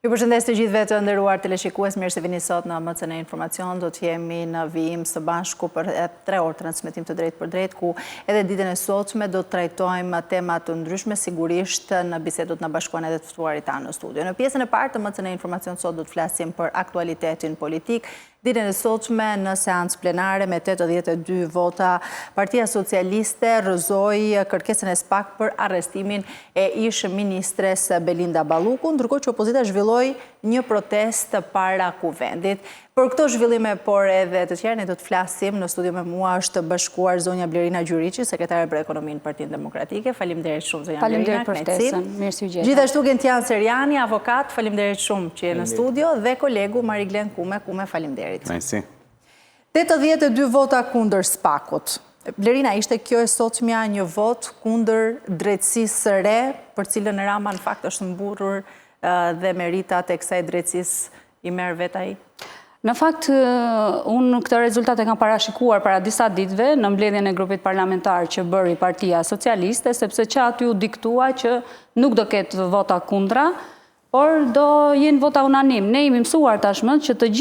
Ju përshëndes të gjithëve të nderuar teleshikues, mirë se vini sot në MCN Informacion. Do të jemi në vijim së bashku për 3 orë transmetim të drejt për drejt, ku edhe ditën e sotme do të trajtojmë tema të ndryshme, sigurisht në bisedë do të na bashkuan edhe të ftuarit tanë në studio. Në pjesën e parë të MCN Informacion sot do të flasim për aktualitetin politik. Ditën e sotme në seancë plenare me 82 vota, Partia Socialiste rrëzoi kërkesën e SPAK për arrestimin e ish ministres Belinda Balluku, ndërkohë që opozita zhvilloi një protestë para kuvendit. Për këto zhvillime, por edhe të tjerë, ne do të flasim. Në studio me mua është bashkuar zonja Blerina Gjuriçi, sekretare për ekonominë Partinë Demokratike. Faleminderit shumë zonja Blerina. Faleminderit për ftesën. Mirësi u gjeta. Gjithashtu Gentian Serjani, avokat, faleminderit shumë që je në studio, dhe kolegu Mariglen Kume, faleminderit. Mersi. 82 vota kundër SPAK-ut. Blerina, ishte kjo e sotmja një vot kundër drejtësisë së re, për cilën Rama në fakt është mburur dhe meritat e kësaj drejtësisë i merr vet ai? Në fakt, unë këtë rezultate kam parashikuar para disa ditëve në mbledhjen e grupit parlamentar që bëri Partia Socialiste, sepse që aty u diktua që nuk do ketë vota kundra, por do jenë vota unanim. Ne jemi mësuar tashmë që i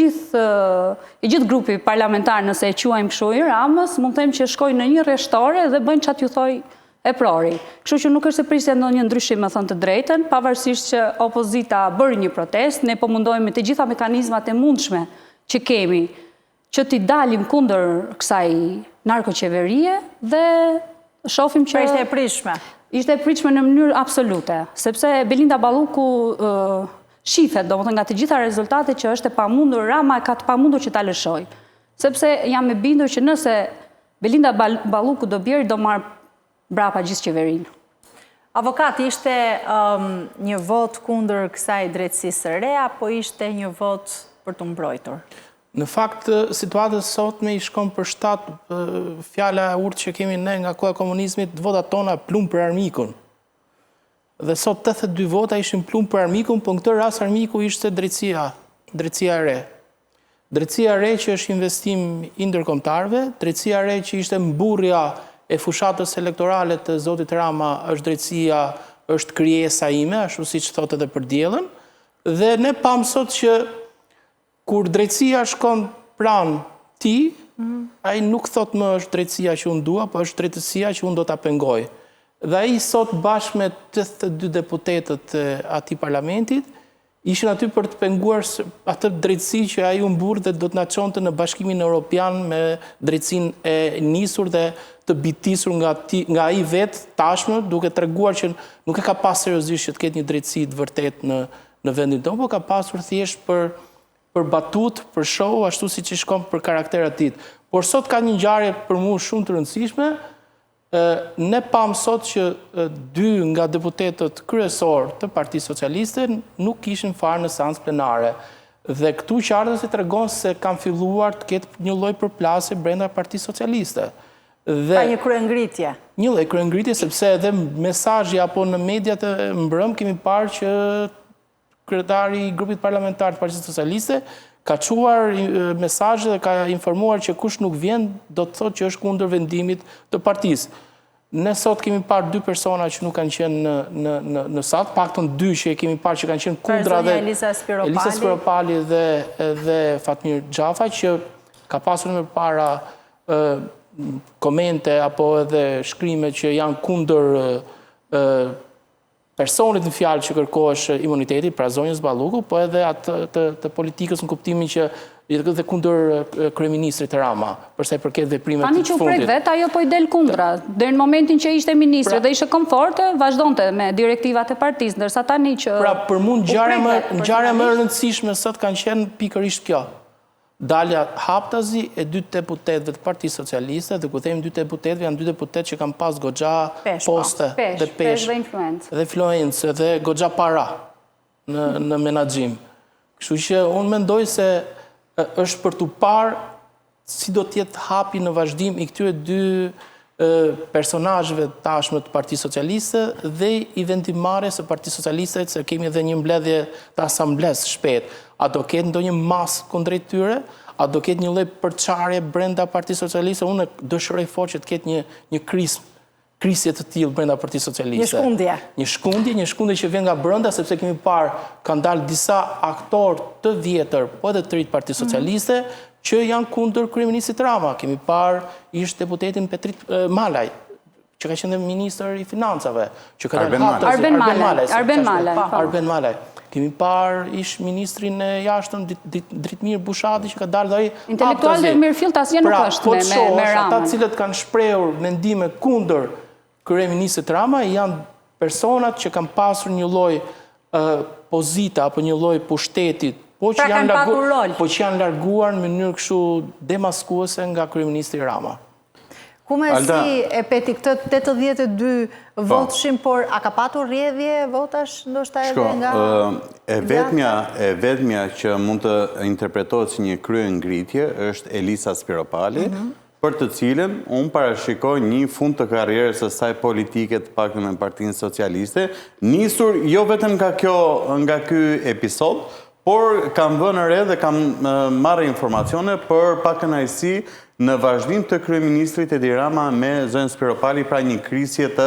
gjithë grupi parlamentar, nëse e quajmë kështu i Ramës, mund të them që shkojnë në një rreshtore dhe bëjnë çfarë ju thoj e prori. Kështu që nuk është se prisja ndonjë ndryshim, me thënë të drejtën, pavarësisht që opozita bëri një protestë, ne po mundohemi të gjitha mekanizmat e mundshme që kemi që t'i dalim kundër kësaj narkoqeverie dhe shohim që ishte e pritshme. Ishte e pritshme në mënyrë absolute, sepse Belinda Balluku shifet, domethënë nga të gjitha rezultatet që është e pamundur, Rama ka të pamundur që ta lëshojë. Sepse jam e bindur që nëse Belinda Balluku do bjerë, do marrë brapa gjithë qeverinë. Avokat, ishte një vot kundër kësaj drejtësisë së re, apo ishte një vot për të mbrojtur? Në fakt, situatës sot me i shkon për shtat fjala e urtë që kemi ne nga koha e komunizmit, votat tona plumb për armikun. Dhe sot 82 vota ishin plumb për armikun, por në këtë rast armiku ishte drejtësia e re. Drejtësia e re që është investim i ndërkombëtarëve, drejtësia e re që ishte mburrja e fushatës elektorale të zotit Rama, është drejtësia, është krijesa ime, ashtu siç thotë edhe për diellën, dhe ne pam sot që kur drejtësia shkon pranë ti, ai nuk thot më është drejtësia që unë dua, po është drejtësia që unë do ta pengoj. Dhe ai sot bashkë me 82 deputetët e atij parlamentit ishin aty për të penguar atë drejtësi që ai u mburr dhe do të na çonte në Bashkimin Evropian me drejtësinë e nisur dhe të bitisur nga ai vetë tashmë, duke treguar që nuk e ka pas seriozisht që të ketë një drejtësi të vërtetë në vendin tonë, por ka pasur thjesht për batut, për show, ashtu siç i shkon për karakterat e tij. Por sot ka një ngjarje për mua shumë të rëndësishme. Ne pam sot që 2 nga deputetët kryesor të Partisë Socialiste nuk ishin fare në seancë plenare. Dhe këtu qartësi tregon se kanë filluar të ketë një lloj përplasje brenda Partisë Socialiste. Ka një kryengritje. Një lloj kryengritje, sepse edhe mesazhi apo në mediat e mbrëm kemi parë që kryetari i grupit parlamentar të Partisë Socialiste ka çuar mesazhe dhe ka informuar që kush nuk vjen do të thotë që është kundër vendimit të partisë. Ne sot kemi parë 2 persona që nuk kanë qenë në sat, paktën 2 që kemi parë që kanë qenë kundra dhe Elisa Spiropali dhe Fatmir Xhafa, që ka pasur më para komente apo edhe shkrime që janë kundër personit në fjalë që kërkohesh imuniteti, pra zonjës Balluku, po edhe atë të politikës në kuptimin që dhe kundër kryeministrit Rama, përsa i përket veprimeve të fundit. Tani që u prek vet, ajo po i del kundra. Deri në momentin që ishte ministre dhe ishte komforte, vazhdonte me direktivat e partisë, ndërsa tani që pra për mua ngjarja më e rëndësishme sot kanë qenë pikërisht kjo. Dalja haptazi e 2 deputetëve të Partisë Socialiste, dhe ku themi 2 deputetëve, janë 2 deputetë që kanë pas goxha poste dhe pesh dhe influencë dhe goxha para në menaxhim. Kështu që unë mendoj se është për tu parë si do të jetë hapi në vazhdim i këtyre 2 personazheve tashmë të Partisë Socialiste dhe i vendimarrjes së Partisë Socialiste, se kemi edhe një mbledhje të asamblesë shpejt. A do ketë ndonjë masë kundrejt tyre? A do ketë një lloj përçarje brenda Partisë Socialiste? Unë dëshiroj fort që të ketë një krisje të tillë brenda Partisë Socialiste. Një shkundje. Një shkundje që vjen nga brenda, sepse kemi parë kanë dalë disa aktorë të vjetër, po edhe të rinj Partisë Socialiste, që janë kundër kryeministit Rama. Kemi parë ish deputetin Petrit Malaj, që ka qenë ministër i financave, që ka dalë Arben Malaj. Kemi parë ish ministrin e jashtëm Dritmir Bushati që ka dalë dhe ai intelektual dhe mirëfill asnjë nuk është me Ramën. Ata cilët kanë shprehur mendime kundër kryeministit Rama janë personat që kanë pasur një lloj pozita apo një lloj pushteti, po që janë larguar në mënyrë kështu demaskuese nga kryeministri Rama. Ku me si e peti këtë 82 votëshim, por a ka patur rrjedhje votash ndoshta edhe nga... E vetmja që mund të interpretohet si një kryengritje është Elisa Spiropali, për të cilën unë parashikoj një fund të karrierës së saj politike të paktën me Partinë Socialiste, nisur jo vetëm nga ky episod, por kam vënë re dhe kam marrë informacione për pakënaqësi në vazhdim të kryeministrit Edi Rama me zonjën Spiropali, pra një krisje të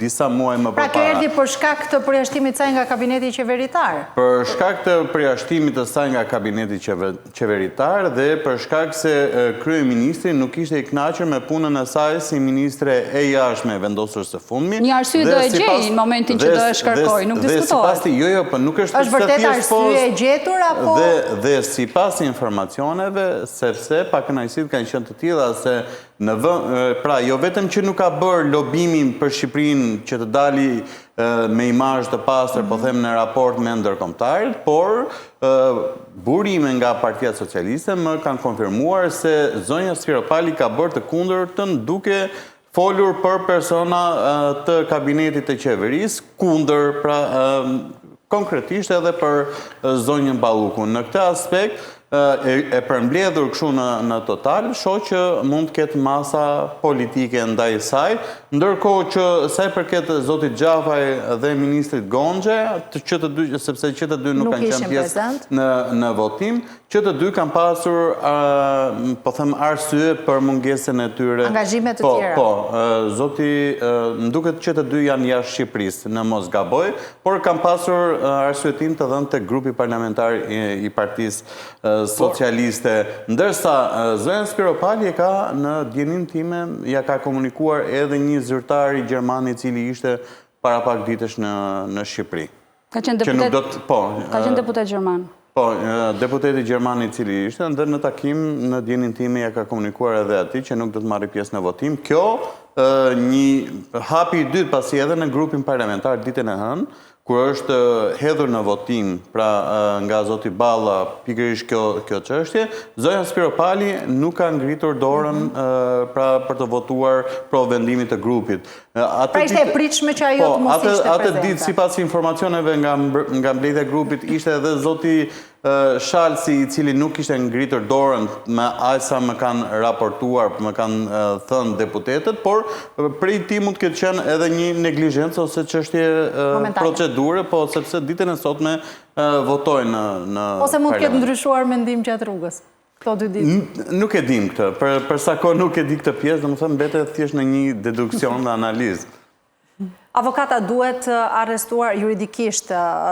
disa muaj më përpara. Pra kjo erdhi për shkak të përjashtimit saj nga kabineti qeveritar? Për shkak të përjashtimit të saj nga kabineti qeveritar dhe për shkak se kryeministri nuk ishte i kënaqur me punën e saj si ministre e jashtme vendosur së fundmi. Një arsye do e gjej në momentin që do e shkarkoj, nuk diskutohet. Jo, po nuk është vërtet arsye e gjetur apo? Dhe sipas informacioneve, sepse pakënaqësi kanë qenë të tilla se pra jo vetëm që nuk ka bërë lobimin për Shqipërinë që të dali me imazh të pastër, po them në raport me ndërkombëtarët, por burime nga Partia Socialiste më kanë konfirmuar se zonja Spiropali ka bërë të kundërtën duke folur për persona të kabinetit të qeverisë kundër, pra konkretisht edhe për zonjën Balluku. Në këtë aspekt e përmbledhur kështu në total, shoh që mund të ketë masa politike ndaj saj, ndërkohë që sa i përket zotit Xhafaj dhe ministrit Gonxhe, sepse që të dy nuk kanë qenë pjesë në votim, që të dy kanë pasur, po them, arsye për mungesën e tyre. Angazhime të tjera. Po, zoti, më duket që të dy janë jashtë Shqipërisë, në mos gaboj, por kanë pasur arsyetim të dhënë tek grupi parlamentar i Partisë Socialiste, ndërsa zonja Spiropali ka në djenin time ja ka komunikuar edhe një zyrtar i Gjerman i cili ishte para pak ditësh në Shqipëri. Ka qenë deputet Gjerman. Po, deputeti Gjerman i cili ishte, ndër në takim në djenin time ja ka komunikuar edhe ati që nuk do të marrë pjesë në votim. Kjo një hapi i dytë pasi edhe në grupin parlamentar ditën e hënë, kur është hedhur në votim pra nga zoti Balla pikërisht kjo çështje, zonja Spiropali nuk ka ngritur dorën pra për të votuar pro vendimit të grupit. Pra ishte e pritshme që ajo të mos ishte prezente. Atë ditë, sipas informacioneve nga mbledhja e grupit, ishte edhe zoti Shalsi i cili nuk ishte ngritur dorën me aq sa më kanë raportuar, më kanë thënë deputetët, por prej ti mund të ketë qenë edhe një neglizhencë ose çështje procedure, po sepse ditën e sotme votojnë në ose mund të ketë ndryshuar mendim gjatë rrugës. Nuk e dim këtë. Për sa kohë nuk e di këtë pjesë, domethënë mbetet thjesht në një deduksion dhe analizë. Avokata duhet arrestuar juridikisht,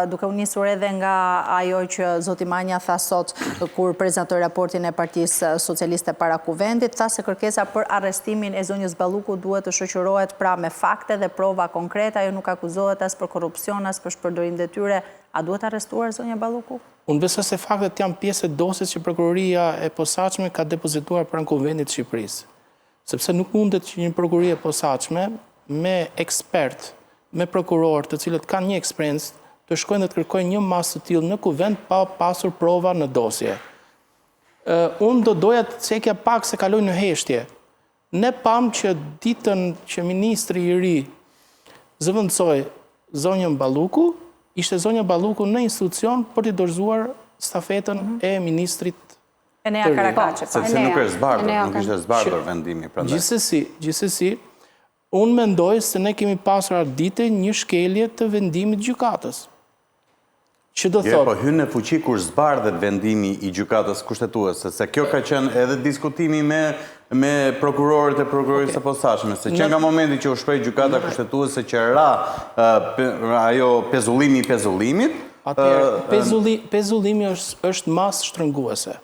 duke u nisur edhe nga ajo që zoti Manja tha sot kur prezantoi raportin e Partisë Socialiste para Kuvendit, tha se kërkesa për arrestimin e zonjës Balluku duhet të shoqërohet pra me fakte dhe prova konkrete, ajo nuk akuzohet as për korrupsion, as për shpërdorim detyre. A duhet arrestuar zonja Balluku? Unë besoj se faktet janë pjesë e dosjes që prokuroria e posaçme ka depozituar pranë Kuvendit të Shqipërisë. Sepse nuk mundet që një prokurori e posaçme me ekspert, me prokuror të cilët kanë një eksperiencë, të shkojnë dhe të kërkojnë një masë të tillë në Kuvend pa pasur prova në dosje. Unë do doja të cekja pak se kaloj në heshtje. Ne pam që ditën që ministri i ri zëvendësoi zonjën Balluku, ishte zonja Balluku në institucion për të dorëzuar stafetën e ministrit Enea Karakaçe. Sepse nuk është zbardhur, nuk ishte zbardhur vendimi. Gjithsesi, unë mendoj se ne kemi pasur atë ditë një shkelje të vendimit gjykatës. Që do thotë... Po hyn në fuqi kur zbardhet vendimi i gjykatës kushtetuese, se kjo ka qenë edhe diskutimi me me prokurorët e prokurorisë së posaçme, se që nga momenti që u shpreh gjykata kushtetuese që ra ajo pezullimi i pezullimit, pezullimi është masë shtrënguese.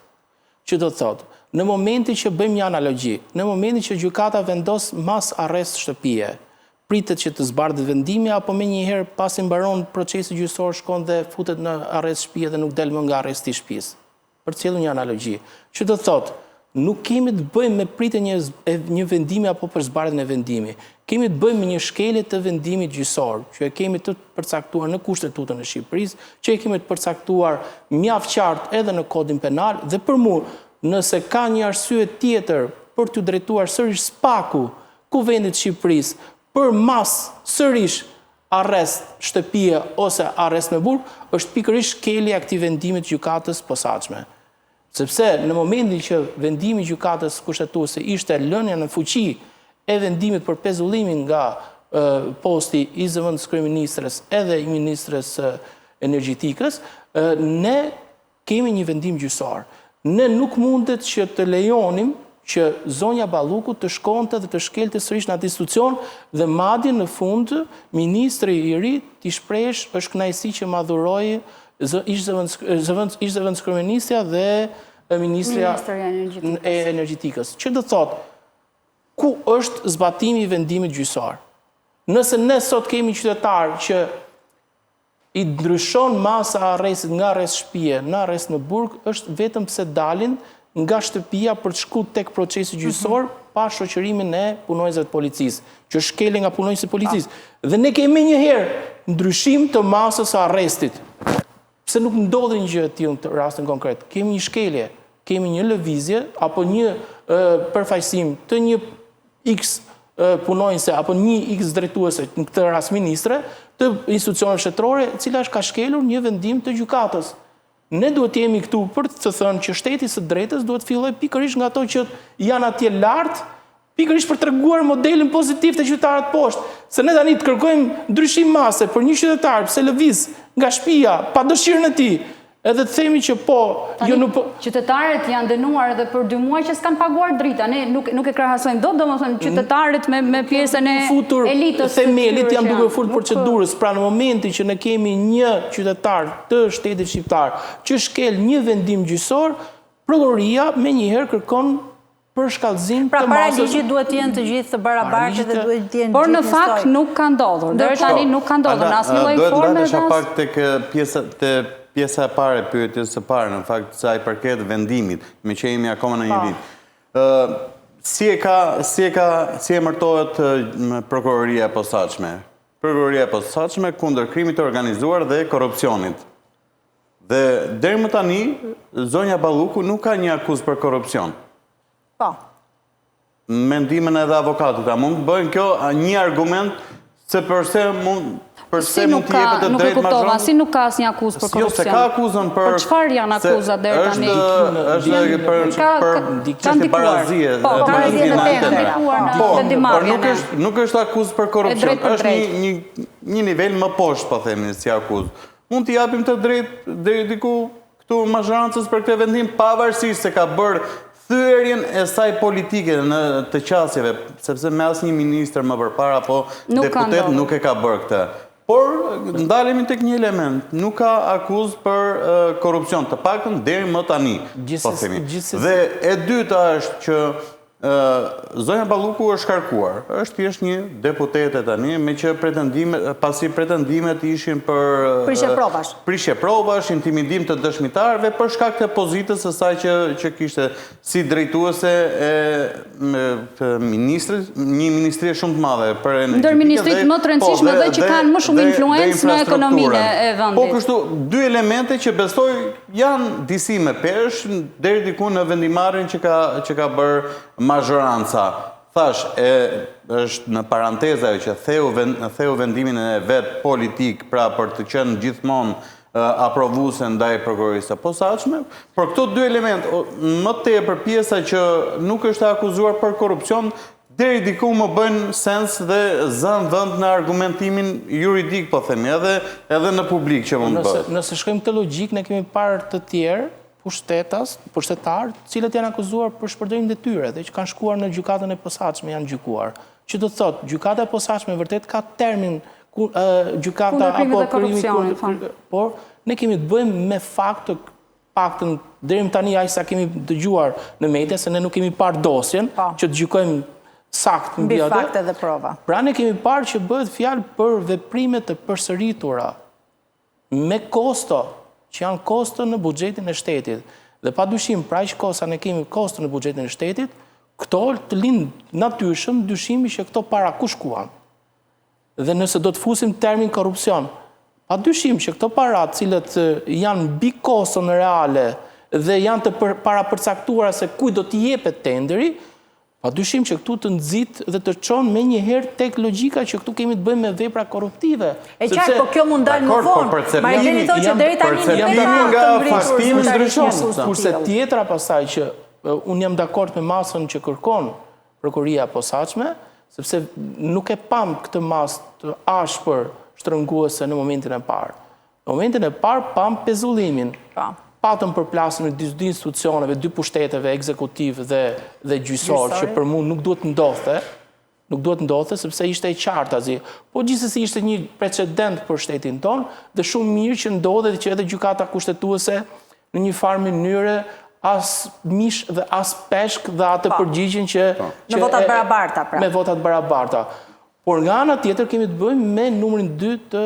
Që do të thotë, në momenti që bëjmë një analogji, në momenti që gjykata vendos mas arrest shtëpie, pritet që të zbardhet vendimi, apo me njëherë pasi mbaron procesi gjyqësor shkon dhe futet në arrest shtëpie dhe nuk del më nga arresti i shtëpisë. Për të cilën një analogji. Që do të thotë, nuk kemi të bëjmë me pritje një vendimi apo për zbardhjen e vendimi. Kemi të bëjmë me një shkelje të vendimit gjyqësor, që e kemi të përcaktuar në Kushtetutën e Shqipërisë, që e kemi të përcaktuar mjaft qartë edhe në Kodin Penal, dhe për mua, nëse ka një arsye tjetër për t'u drejtuar sërish spaku Kuvendit të Shqipërisë për mas sërish arrest shtëpie ose arrest me burg, është pikërisht shkelja e këtij vendimit gjykatës posaçme. Sepse në momentin që vendimi gjykatës kushtetuese ishte lënia në fuqi e vendimit për pezullimin nga posti i zëvendës kryeministres edhe i ministres energjetikës, ne kemi një vendim gjyqësor. Ne nuk mundet që të lejonim që zonja Balluku të shkonte dhe të shkelte sërish në atë institucion dhe madje në fund ministri i ri t'i shpresh është kënaqësi që ma dhuroi ish zëvendës kryeministja dhe ministrja e energjetikës. Që do thotë, ku është zbatimi i vendimit gjyqësor? Nëse ne sot kemi qytetar që i ndryshon masa arrestit nga arrest shtëpie në arrest në burg, është vetëm pse dalin nga shtëpia për të shku tek procesi gjyqësor pa shoqërimin e punonjësve të policisë, që shkele nga punonjësit e policisë. Dhe ne kemi njëherë ndryshim të masës së arrestit. Pse nuk ndodhi një gjë e tillë në rastin konkret? Kemi një shkelje, kemi një lëvizje apo një përfaqësim të një X punonjëse apo një X drejtuese, në këtë rast ministre, të institucioneve shtetërore, e cila është ka shkelur një vendim të gjykatës. Ne duhet jemi këtu për të thënë që shteti së drejtës duhet filloj pikërisht nga ato që janë atje lart, pikërisht për të treguar modelin pozitiv të qytetarët poshtë. Se ne tani të kërkojmë ndryshim mase për një qytetar pse lëviz nga shtëpia pa dëshirën e tij, edhe të themi që po, qytetarët janë dënuar edhe për 2 muaj që s'kan paguar drita. Ne nuk e krahasojmë dot, domethënë qytetarët me pjesën e elitës. Themelit janë duke futur procedurës, pra në momentin që ne kemi një qytetar të shtetit shqiptar që shkel një vendim gjyqësor, prokuroria menjëherë kërkon për shkallëzim të masës. Pra para ligjit duhet të jenë të gjithë të barabartë dhe duhet të jenë. Por në fakt nuk ka ndodhur. Deri tani nuk ka ndodhur në asnjë lloj forme. Do të pak tek pjesa e parë e pyetjes së parë, në fakt sa i përket vendimit, me që jemi akoma në një vit. Si e mërtohet prokuroria e posaçme? Prokuroria e posaçme kundër krimit të organizuar dhe korrupsionit. Dhe deri më tani zonja Balluku nuk ka një akuzë për korrupsion. Po. Mendimin edhe avokatit, a mund të bëjnë kjo një argument se përse mund të jepet të drejtë mazhron? Si nuk ka asnjë akuzë për korrupsion? Jo, se ka akuzën për... Për çfarë janë akuzat deri tani? Është për çështje barazie. Po, barazie në temë. Por nuk është akuzë për korrupsion. Është një nivel më poshtë, po themi, si akuzë. Mund t'i japim të drejtë deri diku këtu mazhrancës për këtë vendim, pavarësisht se ka bërë thyerjen e saj politike në të qasjeve, sepse me asnjë ministër më përpara apo deputet nuk e ka bërë këtë. Por ndalemi tek një element, nuk ka akuzë për korrupsion, të paktën deri më tani, po themi. Dhe e dyta është që zonja Balluku është shkarkuar, është thjesht një deputete tani, me që pasi pretendimet ishin për prishje provash, intimidim të dëshmitarëve për shkak të pozitës së saj që kishte si drejtuese e një ministrie shumë të madhe për energjetikë. Ndër ministrit më të rëndësishme dhe që kanë më shumë influencë në ekonominë e vendit. Po kështu, 2 elemente që besoj janë disi me pesh deri diku në vendimarrjen që ka bërë mazhoranca. Thash, është në paranteza që theu vendimin e vetë politik, pra për të qenë gjithmonë aprovuese ndaj prokurorisë së posaçme, por këto 2 elementë, më tepër pjesa që nuk është akuzuar për korrupsion, deri diku më bëjnë sens dhe zënë vend në argumentimin juridik, po themi, edhe në publik që mund bëhet. Nëse shkojmë këtë logjik, ne kemi parë të tjerë pushtetarë, cilët janë akuzuar për shpërdorim detyre dhe që kanë shkuar në gjykatën e posaçme janë gjykuar. Që do të thotë, gjykata e posaçme vërtet ka termin gjykata apo kërimi, por ne kemi të bëjmë me fakt të paktën deri më tani aq sa kemi dëgjuar në media, se ne nuk kemi parë dosjen që të gjykojmë sakt mbi fakte dhe prova. Pra ne kemi parë që bëhet fjalë për veprime të përsëritura me kosto që janë kosto në buxhetin e shtetit. Dhe padyshim, pra që kosa ne kemi kosto në buxhetin e shtetit, këto të lind natyrshëm dyshimi që këto para ku shkuan. Dhe nëse do të fusim termin korrupsion, padyshim që këto para cilët janë mbi koston reale dhe janë të parapërcaktuara se kujt do t'i jepet tenderi, padyshim që këtu të nxit dhe të çon me njëherë tek logjika që këtu kemi të bëjmë me vepra korruptive. E qartë, po kjo mund dalë më vonë. Marrëdhënie thotë që deri tani nga faktimi ndryshon. Kurse tjetra pasaj që unë jam dakord me masën që kërkon prokuria e posaçme, sepse nuk e pam këtë masë të ashpër shtrënguese në momentin e parë. Në momentin e parë pam pezullimin. Patëm përplasën në dy institucioneve, dy pushteteve, ekzekutiv dhe gjyqësor, që për mu nuk duhet ndodhte, sepse ishte e qartë azi. Po gjithsesi ishte një precedent për shtetin tonë, dhe shumë mirë që ndodhe dhe që edhe gjykata kushtetuese në një farë mënyre as mish dhe as peshk dhe atë përgjigjen që... Në votat barabarta, pra. Me votat barabarta. Por nga ana tjetër kemi të bëjmë me numrin 2 të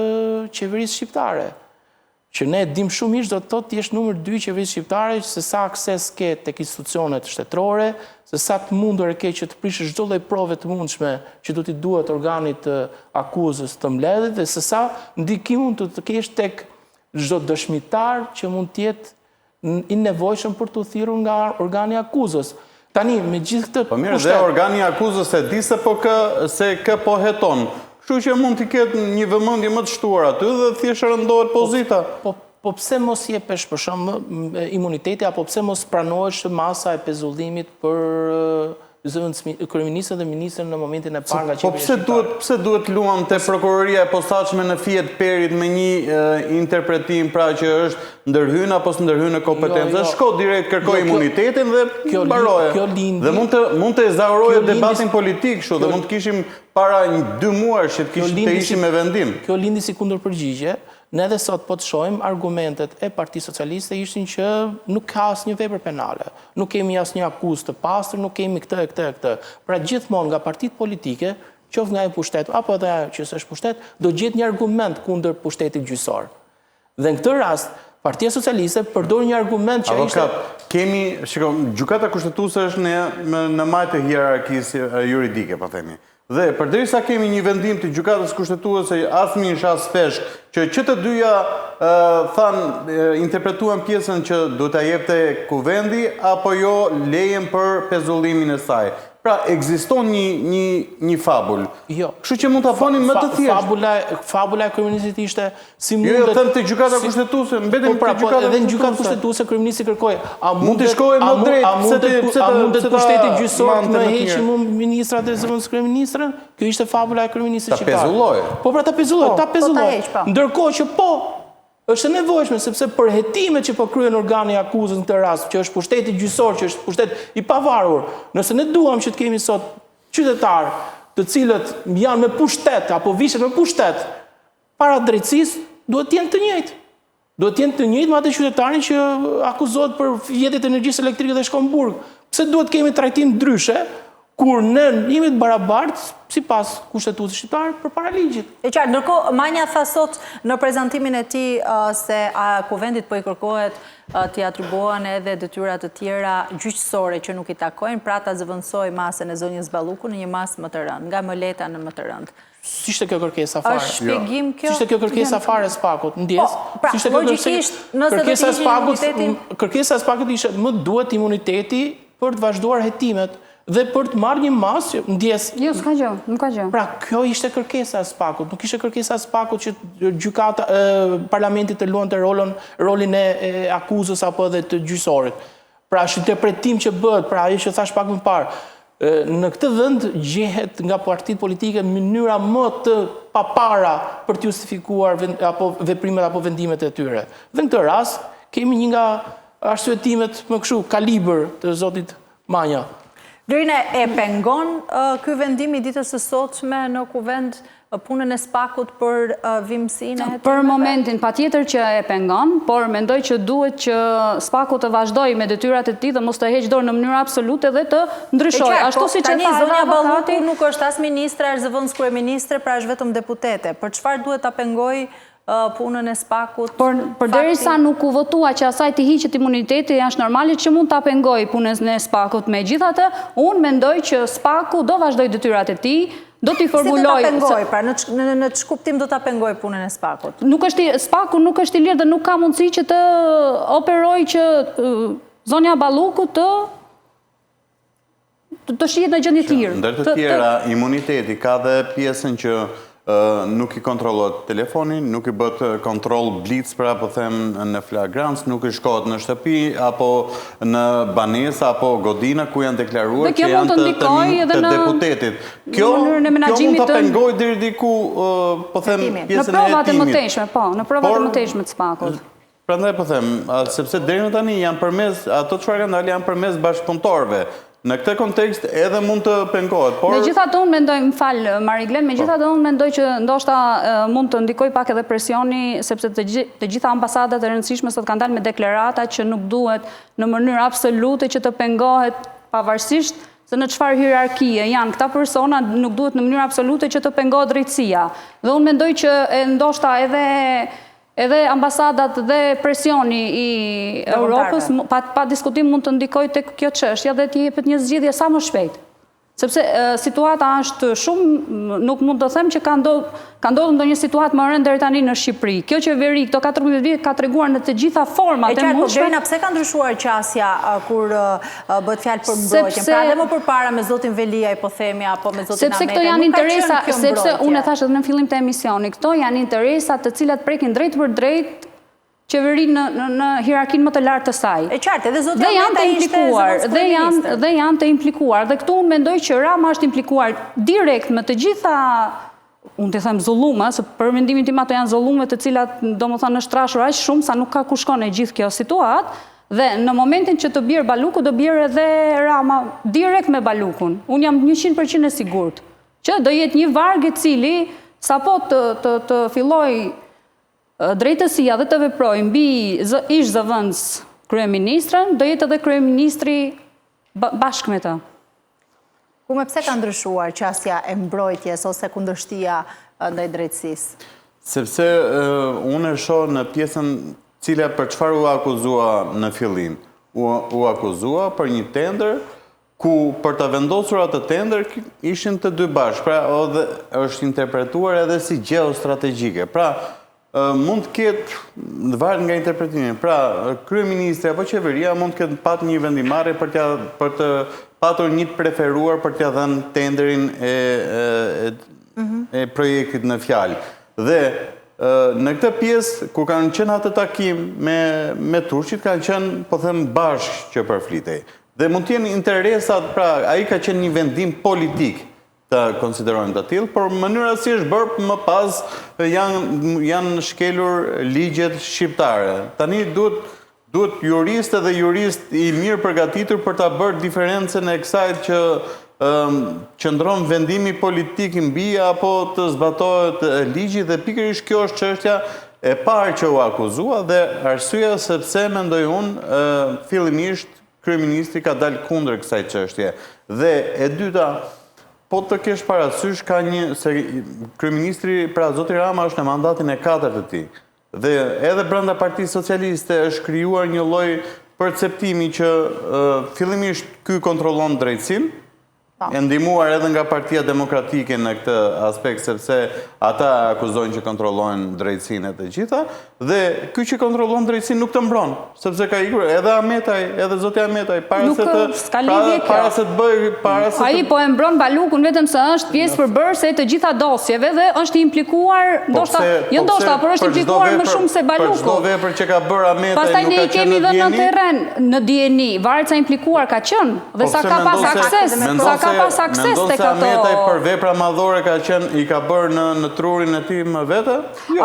qeverisë shqiptare. Që ne dim shumë mirë do të thotë ti jesh numër 2 qeverisë shqiptare, se sa akses ke tek institucionet shtetërore, se sa të mundur e ke që të prishësh çdo lloj prove të mundshme që do t'i duhet organit të akuzës të mbledhit, dhe se sa ndikim mund të kesh tek çdo dëshmitar që mund të jetë i nevojshëm për të thirrur nga organi akuzës. Tani me gjithë këtë po mirë, dhe organi akuzës e di se kë po heton. Kështu që mund t'i ketë një vëmendje më të shtuar aty dhe thjesht rëndohet pozita. Po pse mos jepesh për shemb imuniteti, apo pse mos pranohesh masa e pezullimit për kryeministrin dhe ministrin në momentin e parë nga qeveria shqiptare? Po pse duhet luam te prokuroria e posaçme në fiet perit me një interpretim pra që është ndërhyn apo s'ndërhyn në kompetencë? Shko direkt kërkoj imunitetin dhe mbaroje. Dhe mund të ezauroje debatin politik kështu, dhe mund të kishim para 2 muaj që të ishim me vendim. Kjo lindi si kundërpërgjigje. Ne edhe sot po të shohim argumentet e Partisë Socialiste ishin që nuk ka asnjë vepër penale, nuk kemi asnjë akuzë të pastër, nuk kemi këtë. Pra gjithmonë nga partitë politike, qoftë nga e pushtet apo edhe ajo që s'është pushtet, do gjetë një argument kundër pushtetit gjyqësor. Dhe në këtë rast, Partia Socialiste përdor një argument që ishte... Gjykata kushtetuese është në majtë të hierarkisë juridike, po themi. Dhe përderisa kemi një vendim të gjykatës kushtetuese as mish as peshk, që të dyja interpretuan pjesën që do ta jepte kuvendi apo jo lejen për pezullimin e saj. Pra, ekziston një fabul. Jo. Kështu që mund ta bënim më të thjeshtë. Fabula e kryeministit ishte si mundet... Jo, them te gjykata kushtetuese, mbetem te gjykata. Edhe në gjykatë kushtetuese kryeministi kërkoi, a mund të shkojë më drejt, a mundet pushteti gjyqësor të heqë ministrat e zëvendës kryeministrën? Kjo ishte fabula e kryeministit shqiptar. Ta pezulloj. Po pra ta pezulloj. Ndërkohë që është e nevojshme, sepse për hetimet që po kryen organi akuzës në këtë rast, që është pushteti gjyqësor, që është pushtet i pavarur, nëse ne duam që të kemi sot qytetarë të cilët janë me pushtet apo vishet me pushtet para drejtësisë, duhet të jenë të njëjtë. Duhet të jenë të njëjtë me atë qytetarin që akuzohet për fjedhjet e energjisë elektrike dhe shkon në burg. Pse duhet kemi trajtim ndryshe kur ne jemi të barabartë sipas kushtetuesës shqiptare përpara ligjit. E qartë, ndërkohë Manja tha sot në prezantimin e tij se kuvendit po i kërkohet t'i atribuohen edhe detyra të tjera gjyqësore që nuk i takojnë, pra ta zëvendësoj masën e zonjës Balluku në një masë më të rëndë, nga Moleta në më të rëndë. S'ishte kjo kërkesa fare. Është shpjegim kjo? S'ishte kjo kërkesa fare Spakut, ndjes. Pra, logjikisht, nëse do të ishte imunitetin... Kërkesa Spakut ishte më duhet imuniteti për të vazhduar hetimet dhe për të marrë një masë, ndjes... Jo, s'ka gjë, nuk ka gjë. Pra, kjo ishte kërkesa e Spakut, nuk ishte kërkesa e Spakut që gjykata parlamentit të luante rolin e akuzës apo edhe të gjyqësorit. Pra, është interpretim që bëhet, pra, ajo që thash pak më parë, në këtë vend gjehet nga partitë politike mënyra më të papara për të justifikuar apo veprimet apo vendimet e tyre. Dhe në këtë rast, kemi një nga arsyetimet më kështu kaliber të zotit Manja. Lorina, e pengon ky vendim i ditës së sotme në kuvend punën e SPAK-ut për vimësinë e hetimeve? Për momentin patjetër që e pengon, por mendoj që duhet që SPAK-u të vazhdojë me detyrat e tij dhe mos të heqë dorë në mënyrë absolute dhe të ndryshojë. Ashtu siç e tha zonja avokati, Balluku nuk është as ministre, as zëvendës kryeministre, pra është vetëm deputete. Për çfarë duhet ta pengojë punën e SPAK-ut? Por derisa nuk u votua që asaj të hiqet imuniteti, është normale që mund ta pengojë punën e SPAK-ut. Megjithatë, unë mendoj që SPAK-u do vazhdojë detyrat e tij, do t'i formuloj... Si do t'a pengoj, pra në ç'kuptim do t'a pengoj punën e SPAK-ut? SPAK-u nuk është i lirë dhe nuk ka mundësi që të operoj që zonja Balluku të shihet në gjendje të lirë. Ndër të tjera, imuniteti ka dhe pjesën që nuk i kontrollohet telefoni, nuk i bët kontrol blitz, pra po them në flagrancë, nuk i shkohet në shtëpi, apo në banesë, apo godina, ku janë deklaruar që janë të deputetit. Kjo mund të pengojë deri diku, po them, pjesën e hetimit. Në provat e mëtejshme të SPAK-ut. Prandaj po them, sepse deri në tani janë përmes, ato çfarë kanë dalë janë përmes bashkëpunëtorëve. Në këtë kontekst edhe mund të pengohet, por... Megjithatë unë mendoj, më falë Mariglen, megjithatë unë mendoj që ndoshta mund të ndikoj pak edhe presioni, sepse të gjitha ambasadat e rëndësishme sot kanë dalë me deklarata që nuk duhet në mënyrë absolute që të pengohet pavarësisht se në çfarë hierarkie janë këta persona, nuk duhet në mënyrë absolute që të pengohet drejtësia. Dhe unë mendoj që ndoshta edhe ambasadat dhe presioni i Europës pa diskutim mund të ndikoj të kjo çështja dhe t'i jepet një zgjidhje sa më shpejt. Sepse situata është shumë, nuk mund të them që ka ndodhur ndonjë situatë më rëndë deri tani në Shqipëri. Kjo qeveri këto 14 vjet ka treguar në të gjitha format e mundshme. Po pse ka ndryshuar qasja kur bëhet fjalë për mbrojtjen? Pra edhe më përpara me zotin Veliaj po themi apo me zotin Ahmeti. Sepse këto janë interesa, sepse unë e thash edhe në fillim të emisionit, këto janë interesa të cilat prekin drejt për drejt qeverinë në hierarkinë më të lartë të saj. E qartë, edhe zoti Ahmeta ishte zëvendës dhe janë të implikuar. Dhe këtu unë mendoj që Rama është implikuar direkt me të gjitha, unë të them zullume, se për mendimin tim ato janë zullume të cilat domethënë është trashur aq shumë sa nuk ka ku shkon e gjithë kjo situatë. Dhe në momentin që të bjerë Balluku, do bjerë edhe Rama direkt me Ballukun. Unë jam 100% e sigurt që do jetë një varg i cili sapo të filloj drejtësia dhe të veproj mbi ish zëvendës kryeministrën, do jetë edhe kryeministri bashkë me të. Pse ka ndryshuar qasja e mbrojtjes ose kundërshtia ndaj drejtësisë? Sepse unë e shoh në pjesën cila për çfarë u akuzua në fillim. U akuzua për një tender ku për të vendosur atë tender ishin të dy bashkë, pra është interpretuar edhe si geostrategjike. Pra, mund të ketë, varet nga interpretimi, pra kryeministri apo qeveria mund të ketë patë një vendimarrje për të patur një të preferuar për t'ia dhënë tenderin e projektit në fjalë. Dhe në këtë pjesë, ku kanë qenë atë takim me Turqit, kanë qenë, po them, bashkë që përflitej. Dhe mund t'jenë interesat, pra, ai ka qenë një vendim politik të konsiderojnë të tillë, por mënyra si është bërë më pas janë shkelur ligjet shqiptare. Tani duhet juristë dhe jurist i mirë përgatitur për ta bërë diferencën e kësaj që qëndron vendimi politik mbi apo të zbatohet ligji, dhe pikërisht kjo është çështja e parë që u akuzua dhe arsyeja sepse mendoj unë fillimisht kryeministri ka dalë kundër kësaj çështje. Dhe e dyta, po të kesh parasysh ka se kryeministri, pra zoti Rama është në mandatin e 4 të tij. Dhe edhe brenda Partisë Socialiste është krijuar një lloj perceptimi që fillimisht ky kontrollon drejtësinë, e ndihmuar edhe nga Partia Demokratike në këtë aspekt, sepse ata akuzojnë që kontrollojnë drejtësinë e të gjitha, dhe ky që kontrollon drejtësinë nuk të mbron, sepse ka ikur edhe Ahmetaj, edhe zoti Ahmetaj, para se të bëj, ai po e mbron Ballukun vetëm se është pjesë përbërëse të gjitha dosjeve dhe është implikuar, por është implikuar më shumë se Balluku. Për çdo vepër që ka bërë Ahmetaj pastaj ne i kemi dhënë në terren, në dieni, varet sa implikuar ka qenë dhe sa ka pas akses, pas akses tek ato. Mendon se Ahmetaj për vepra madhore i ka bërë në trurin e tij më vete?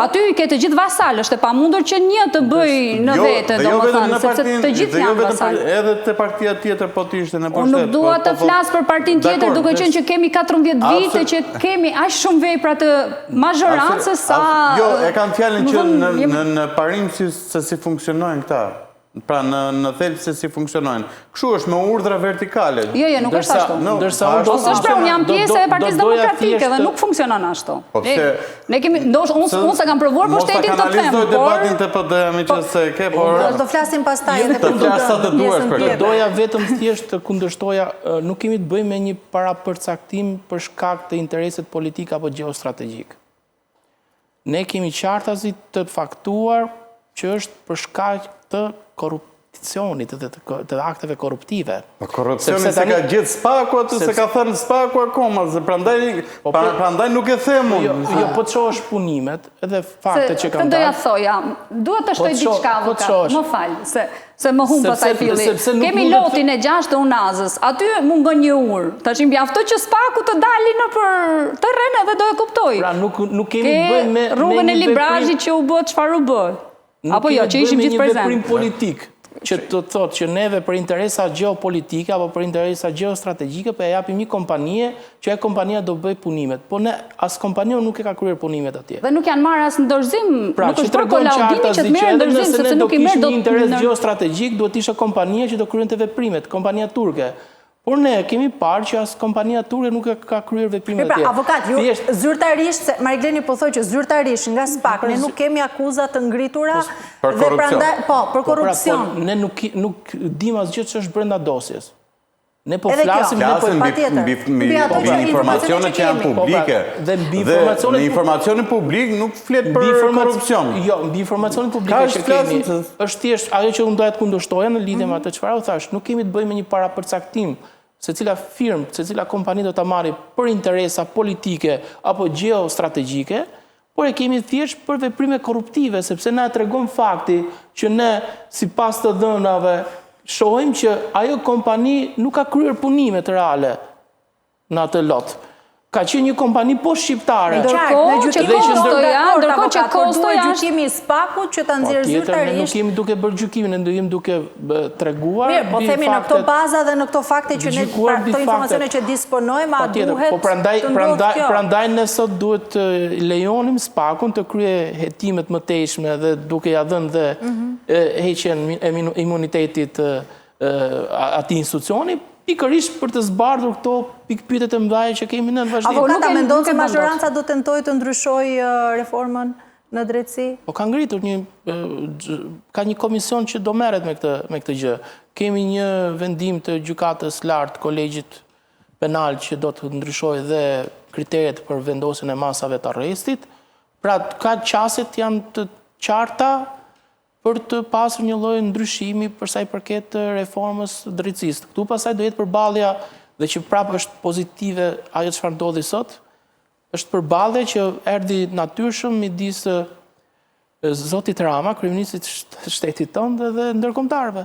Aty i ke të gjithë vasalë, është e pamundur që një të bëj në vete, domethënë, sepse të gjithë janë vasalë. Edhe te partia tjetër po të ishte në pushtet. Unë nuk dua të flas për partinë tjetër, duke qenë që kemi 14 vite që kemi aq shumë vepra të mazhorancës sa. Jo, e kam fjalën që në parim se si funksionojnë këta. Pra në thelb se si funksionojnë. Kështu është me urdhra vertikale. Jo, nuk është ashtu. Ose është pra unë jam pjesë e Partisë Demokratike dhe nuk funksionon ashtu. Unë se kam provuar pushtetin të them. Mos ta kanalizoj debatin të PD-mi që se ke, por do flasim pastaj edhe për këtë. Doja vetëm thjesht të kundërshtoja, nuk kemi të bëjmë me një parapërcaktim për shkak të interesit politik apo gjeostrategjik. Ne kemi qartazi të faktuar që është për shkak të korupcionit, të akteve korruptive. Korrupcioni se ka gjithë Spaku aty, se ka thënë Spaku akoma, prandaj nuk e them unë. Jo, po të shohësh punimet, edhe faktet që kanë dalë. Doja thoja, duhet të shtoj diçka avokat, më fal, se më humb pastaj filli. Kemi lotin e 6 të Unazës, aty mungon një urë. Tash mjafto që Spaku të dali nëpër terren edhe do e kuptoj. Pra nuk kemi bëjmë me rrugën e Librazhit që u bë çfarë u bë. Apo jo, që ishim gjithë prezent. Nuk kemi një veprim politik, që të thotë që neve për interesa geopolitike apo për interesa geostrategjike për e japim një kompanie, që e kompania do bëj punimet. Po ne, as kompania nuk e ka kryer punimet atje. Dhe nuk janë marrë as në dorëzim, nuk është për kolaudimi që të merë në dorëzim, sepse nuk i merë do një interes geostrategjik, duhet ishte kompania që do kryente veprimet, kompania turke. Por ne kemi parë që as kompania turke nuk ka kryer veprimet atje. Pra, avokat, ju zyrtarisht, se Marigleni po thoi që zyrtarisht nga SPAK, ne nuk kemi akuzat të ngritura për korrupsion. Po, për korrupsion. Ne nuk dim asgjë që është brenda dosjes. Ne po flasim mbi informacionet që janë publike. Dhe në informacionin publik nuk flet për korrupsion. Jo, mbi informacionin publike që kemi, është thjesht ajo që unë doja të kundërshtoja në lidhje me atë çfarë u thash, nuk kemi të bëjmë me një parapërcaktim se cila firmë, se cila kompani do ta marrë për interesa politike apo geostrategjike, por e kemi thjesht për veprime korruptive, sepse na tregon fakti që ne sipas të dhënave shohim që ajo kompani nuk ka kryer punime të reale në atë lot. Ka qenë një kompani po shqiptare. Ndërkohë që kostoja është gjykimi i SPAK-ut që ta nxjerrë zyrtarisht. Ne nuk jemi duke bërë gjykimin, ne jemi duke treguar. Mirë, po themi në këto baza dhe në këto fakte që ne këto informacione që disponojmë, a duhet të ndodhë kjo? Prandaj ne sot duhet të lejonim SPAK-un të kryejë hetimet më tejshme dhe duke ja dhënë dhe heqjen e imunitetit atij institucioni, pikërisht për të zbardhur këto pikpyetjet e mëdha që kemi në vazhdim. Avokata mendon se mazhoranca do tentojë të ndryshojë reformën në drejtësi? Po ka ngritur ka një komision që do merret me këtë gjë. Kemi një vendim të gjykatës lartë, kolegjit penal që do të ndryshojë dhe kriteret për vendosjen e masave të arrestit. Pra ka qasjet janë të qarta për të pasur një lloj ndryshimi për sa i përket reformës drejtësisë. Këtu pastaj do jetë përballja dhe që prapë është pozitive ajo çfarë ndodhi sot, është përballje që erdhi natyrshëm midis zotit Rama, kryeministit të shtetit tonë dhe ndërkombëtarëve.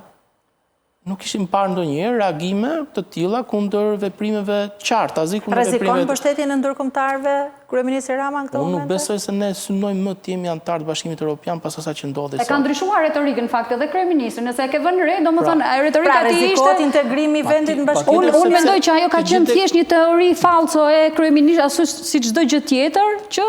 Nuk ishim parë ndonjëherë reagime të tilla kundër veprimeve qarta, Rrezikon mbështetjen e ndërkombëtarëve kryeministri Rama në këtë moment? Unë nuk besoj se ne synojmë më të jemi antar të Bashkimit Evropian pas asaj që ndodhi sot. E ka ndryshuar retorikën fakt edhe kryeministri, nëse e ke vënë re, domethënë retorika e tij ishte rrezikohet integrimi i vendit në Bashkimin Evropian. Unë mendoj që ajo ka qenë thjesht një teori falso e kryeministrit ashtu si çdo gjë tjetër që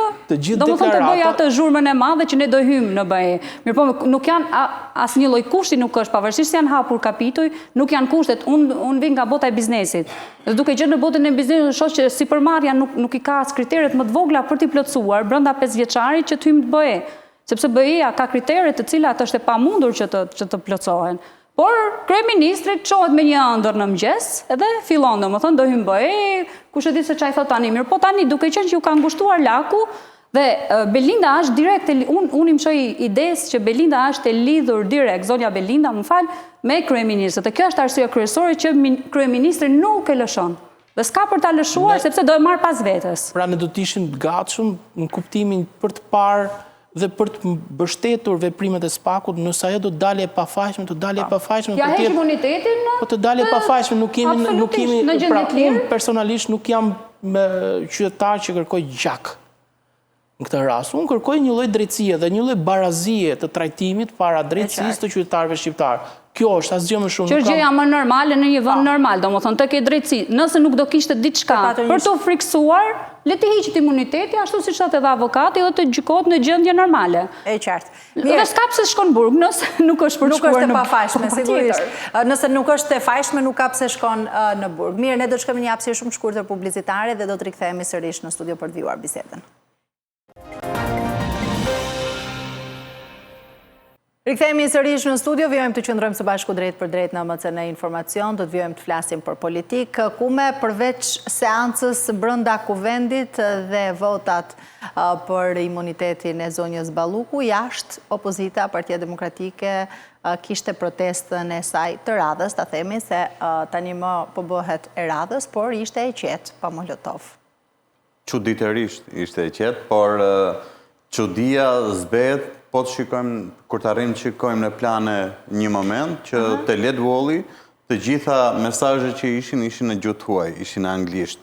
domethënë të bëjë atë zhurmën e madhe që ne do hyjmë në BE. Mirpo nuk janë asnjë lloj kushti nuk është, pavarësisht se janë hapur kapituj, nuk janë kushtet. Unë vi nga bota e biznesit. Dhe duke qenë në botën e biznesit, shoh që sipërmarrja nuk i ka as kriteret më të vogla për t'i plotësuar brenda 5 vjeçarit që të hyjmë në BE. Sepse BE-ja ka kritere të cilat është e pamundur që të plotësohen. Por kryeministri çohet me një ëndër në mëngjes edhe fillon domethënë do hyjmë BE, kush e di se çfarë thot tani. Mirë, po tani duke qenë që u ka ngushtuar laku dhe Belinda është direkt, unë im shoj ides që Belinda është e lidhur direkt, zonja Belinda, më fal, me kryeministrin. Dhe kjo është arsyeja kryesore që kryeministri nuk e lëshon. Dhe s'ka për ta lëshuar sepse do e marr pas vetes. Pra ne do të ishim të gatshëm në kuptimin për të parë dhe për të mbështetur veprimet e SPAK-ut, nëse ajo do të dalë e pafajshme, të dalë e pafajshme. Ja heq imunitetin? Po të dalë e pafajshme, nuk kemi, pra unë personalisht nuk jam qytetar që kërkoj gjak. Në këtë rast, unë kërkoj një lloj drejtësie dhe një lloj barazie të trajtimit para drejtësisë të qytetarëve shqiptarë. Kjo është asgjë më shumë. Që është gjëja më normale në një vend normal, domethënë të ke drejtësi. Nëse nuk do kishte diçka për të friksuar, le të hiqet imuniteti, ashtu siç thotë edhe avokati, dhe të gjykohet në gjendje normale. E qartë. Dhe s'ka pse shkon në burg, nëse nuk është për të shkuar në burg. Nuk është e pafajshme, sigurisht. Nëse nuk është e fajshme, nuk ka pse shkon në burg. Mirë, ne do të shkojmë një hapësirë shumë shkurtër publicitare dhe do të rikthehemi sërish në studio për të vjuar bisedën. Rikthehemi sërish në studio, vjojmë të qëndrojmë së bashku drejt për drejt në MCN Informacion, do të vjojmë të flasim për politikë, ku me përveç seancës brënda kuvendit dhe votat për imunitetin e zonjës Balluku, jashtë opozita, Partia Demokratike, kishte protestën e saj të radhës, ta themi se tani më po bëhet e radhës, por ishte e qetë pa Molotov. Çuditërisht ishte e qetë, por çudia zbehet po të shikojmë, kur të arrim të shikojmë në plane një moment, që të let volli, të gjitha mesazhet që ishin në gjuhë huaj, ishin në anglisht.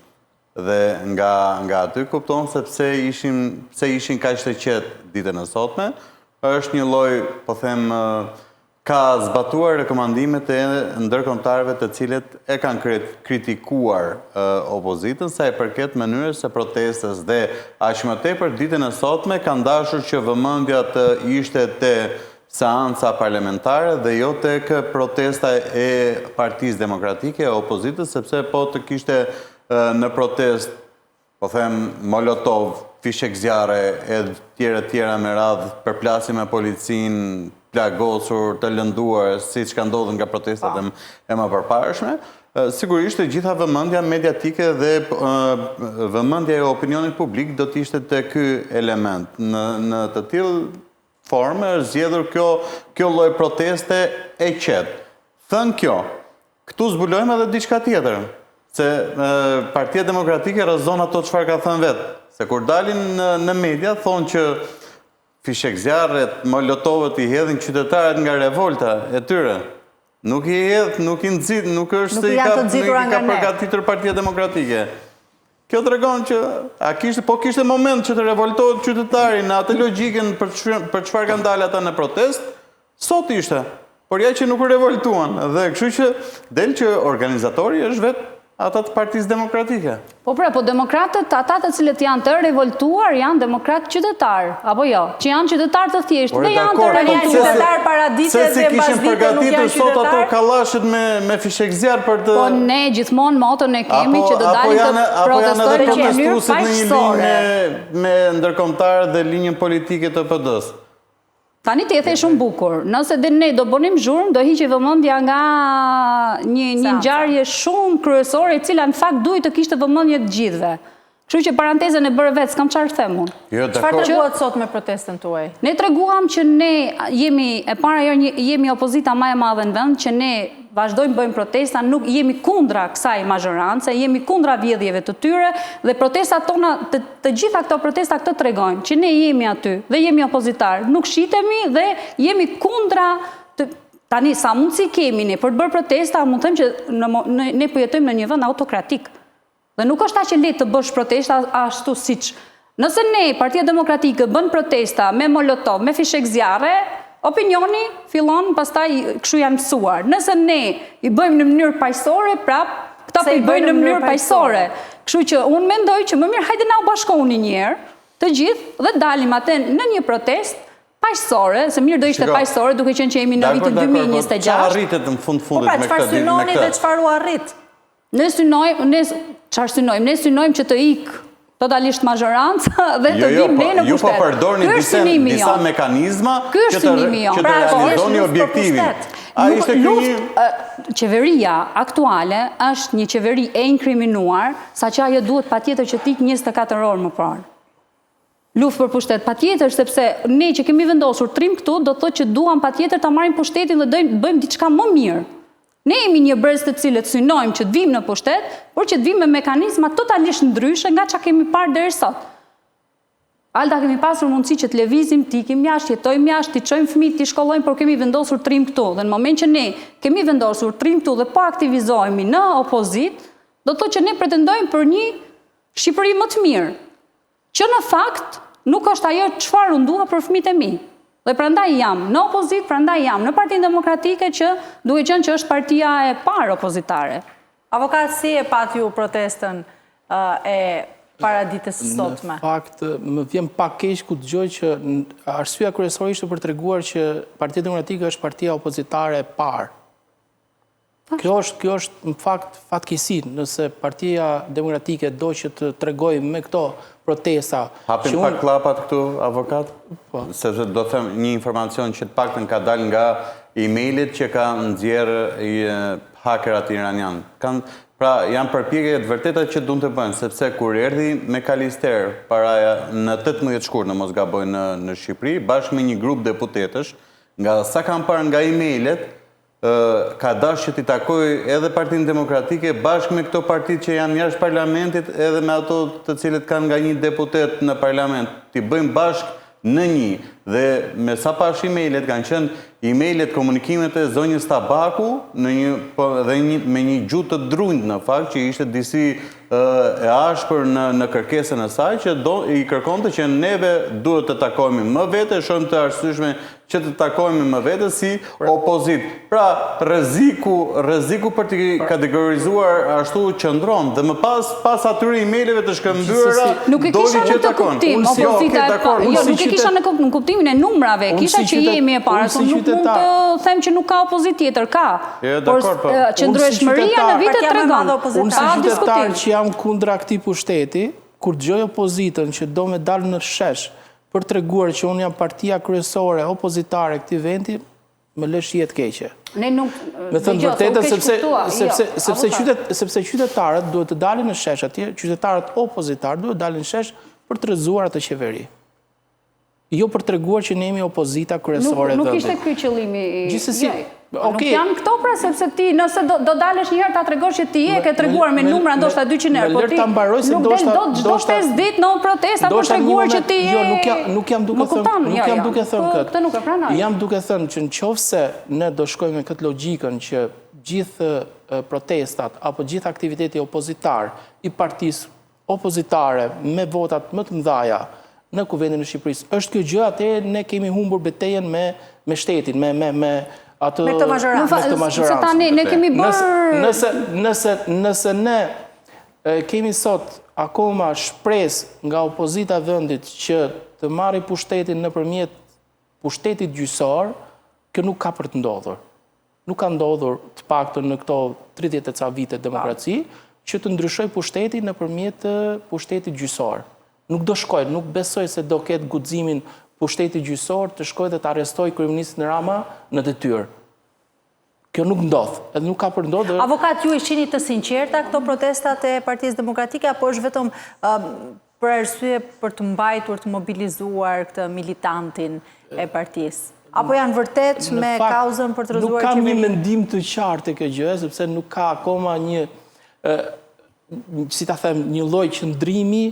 Dhe nga aty kupton se pse ishin kaq të qetë ditën e sotme, është një lloj, po them, ka zbatuar rekomandimet e ndërkombëtarëve të cilët e kanë kritikuar opozitën sa i përket mënyrës së protestës dhe aq më tepër ditën e sotme kanë dashur që vëmendja të ishte te seanca parlamentare dhe jo tek protesta e Partisë Demokratike e opozitës, sepse po të kishte në protest, po them, Molotov, fishek zjarre e tjera me radhë, përplasje me policinë, plagosur, të lënduar, si që ka ndodhur nga protestat e më përparshme, sigurisht e gjitha vëmendja mediatike dhe vëmendja e opinionit publik do të ishte te ky element. Në të tillë forme është zgjedhur kjo lloj proteste e qetë. Thënë kjo, këtu zbulojmë edhe diçka tjetër, se Partia Demokratike rrezon ato çfarë ka thënë vetë, se kur dalin në media thonë që fishek zjarret, Molotovët i hedhin qytetarët nga revolta e tyre. Nuk i hedh, nuk i nxit, nuk është se i ka përgatitur Partia Demokratike. Kjo tregon që po kishte moment që të revoltohet qytetari në atë logjikën për çfarë kanë dalë ata në protest, sot ishte. Por ja që nuk u revoltuan dhe kështu që del që organizatori është vetë ata të Partisë Demokratike. Po demokratët, ata të cilët janë të revoltuar, janë demokratë qytetarë, apo jo, që janë qytetarë të thjeshtë, dhe janë të revoltuar. Qytetarë paradite dhe bazite nuk janë sot ato qytetarë. kallashet me fishek zjarr për të... Po ne gjithmonë moton e kemi që të dalim të protestojnë në mënyrë faqësore. Me ndërkombëtarë dhe linjën politike të PD-s. Tani të jetë shumë bukur. Nëse dhe ne do bënim zhurmë, do hiqe vëmendja nga një ngjarje shumë kryesore, e cila në fakt duhet të kishte vëmendje të gjithëve. Kështu që parantezën e bërë vetë, s'kam çfarë them unë. Çfarë treguat sot me protestën tuaj? Ne treguam që ne jemi opozita më e madhe në vend, që ne vazhdojmë bëjmë protesta, nuk jemi kundra kësaj mazhorance, jemi kundra vjedhjeve të tyre dhe protestat tona, të gjitha këto protesta këtë tregojnë, që ne jemi aty dhe jemi opozitar, nuk shitemi dhe jemi kundra tani sa mundësi kemi ne për të bërë protesta, mund të them që ne po jetojmë në një vend autokratik. Dhe nuk është aq e lehtë të bësh protesta ashtu siç. Nëse ne, Partia Demokratike, bën protesta me Molotov, me fishek zjarre, opinioni fillon, pastaj kështu janë mësuar. Nëse ne i bëjmë në mënyrë paqësore, prap, këta po i bëjnë në mënyrë paqësore. Kështu që unë mendoj që më mirë hajde na u bashkohuni një herë, të gjithë, dhe dalim atë në një protestë paqësore, se mirë do ishte paqësore, duke qenë që jemi në vitin 2026. Çfarë arritet në fundit me këtë? Çfarë synoni dhe çfarë u arrit? Ne synojmë që të ikë totalisht mazhoranca dhe të vim ne në pushtet. Ju po përdorni disa mekanizma që të realizoni objektivin. Qeveria aktuale është një qeveri e inkriminuar, sa që ajo duhet patjetër që t'ikë 24 orë më parë. Luftë për pushtet patjetër, sepse ne që kemi vendosur trim këtu, do të thotë që duam patjetër ta marrim pushtetin dhe bëjmë diçka më mirë. Ne jemi një brez të cilët synojmë që të vim në pushtet, por që të vim me mekanizma totalisht ndryshe nga çka kemi parë deri sot. Alta, kemi pasur mundësi që të lëvizim, të ikim jashtë, jetojmë jashtë, të çojmë fëmijët, të shkollojmë, por kemi vendosur trim këtu. Dhe në moment që ne kemi vendosur trim këtu dhe po aktivizohemi në opozit, do të thotë që ne pretendojmë për një Shqipëri më të mirë, që në fakt nuk është ajo çfarë unë dua për fëmijët e mi. Dhe prandaj jam në opozit, prandaj jam në Partinë Demokratike, që duhet qenë që është partia e parë opozitare. Avokat, si e pat ju protestën e para ditës së sotme? Në fakt, më vjen pak keq kur dëgjoj që arsyeja kryesore ishte për treguar që Partia Demokratike është partia opozitare e parë. Kjo është në fakt fatkeqësi, nëse Partia Demokratike do që të tregoj me këto protesta. Hapim pak klapat këtu, avokat? Sepse do them një informacion që të paktën ka dal nga e-mailit që ka nxjerrë hakerat iranian. Pra, janë përpjekje të vërteta që duan të bëjnë, sepse kur erdhi McAllister në 18 shkurt, në mos gaboj, në Shqipëri, bashkë me një grup deputetësh, nga sa kam parë nga e-mailet, ka dashur që t'i takoj edhe Partinë Demokratike bashkë me këto partitë që janë jashtë parlamentit, edhe me ato të cilët kanë nga një deputet në parlament, t'i bëjmë bashkë në një. Dhe me sa pash e-mailet, kanë qenë e-mailet komunikimet e zonjës Tabaku dhe me një gjuhë të drunjtë në fakt, që ishte disi e ashpër në kërkesën e saj, që i kërkonte që neve duhet të takojmë më vete, shumë të arsyeshme që të takojmë më vete si opozit. Pra, rreziku për të kategorizuar ashtu qëndron, dhe më pas atyre e-maileve të shkëmbyera, nuk e kisha në të kuptim, opozita e parë. Jo, nuk e kisha në kuptimin e numrave, kisha që jemi e para, nuk mund të them që nuk ka opozit tjetër, ka. Por qëndrueshmëria në vitet tregon. Unë si qytetar që jam kundra këtij pushteti, kur dëgjoj opozitën që do me dalë në shesh për treguar që unë jam partia kryesore opozitare këtij vendi, më lësh jetë keqe. Ne nuk... Me thënë vërtetën, sepse qytetarët duhet të dalin në shesh atje, qytetarët opozitarë duhet të dalin në shesh për të rrëzuar atë qeveri. Jo për të treguar që ne jemi opozita kryesore vendit. Nuk ishte ky qëllimi. Gjithsesi, nuk janë këto pra, sepse ti nëse do dalesh një herë ta tregosh që ti je ke treguar me numra ndoshta 200 herë, po ti nuk del dot çdo 5 ditë në protesta për treguar që ti je. Jo, nuk jam duke thënë këtë. Këtë nuk e pranoj. Jam duke thënë që nëse ne do shkojmë me këtë logjikën që gjithë protestat apo gjithë aktiviteti opozitar i partisë opozitare me votat më të mëdha në kuvendin e Shqipërisë, është kjo gjë, atëherë ne kemi humbur betejën me shtetin, me atë... Me këtë mazhorancë. Se tani ne kemi bërë... Nëse ne kemi sot akoma shpresë nga opozita vendit që të marri pushtetin nëpërmjet pushtetit gjyqësor, kjo nuk ka për të ndodhur. Nuk ka ndodhur të paktën në këto 30 e ca vite demokraci, që të ndryshoj pushtetin nëpërmjet pushtetit gjyqësor. Nuk do shkoj, nuk besoj se do ketë guximin pushtetit gjyqësor të shkoj dhe të arrestoj kryeministin Rama në detyrë. Kjo nuk ndodh, edhe nuk ka për ndodhur. Avokat, ju ishini të sinqerta këto protestat e Partisë Demokratike, apo është vetëm për arsye për të mbajtur, të mobilizuar këtë militantin e partisë? Apo janë vërtet me kauzën për të rrëzuar qeverin? Nuk kam një mendim të qartë kjo gjë, sepse nuk ka akoma një, si ta them, një lloj qëndrimi.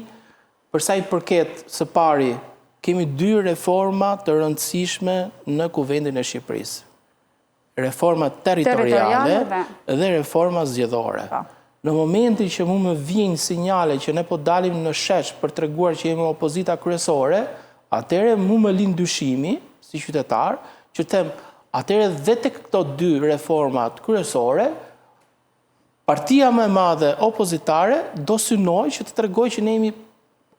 Përsa i përket së pari, kemi 2 reforma të rëndësishme në kuvendin e Shqipërisë. Reforma territoriale dhe reforma zgjedhore. Në momentin që mu më vijnë sinjale që ne po dalim në shesh për treguar që jemi opozita kryesore, atëre mu më lind dyshimi, si qytetar, që them, atëre dhe tek këto 2 reformat kryesore, partia më e madhe opozitare do synoj që të tregoj që ne jemi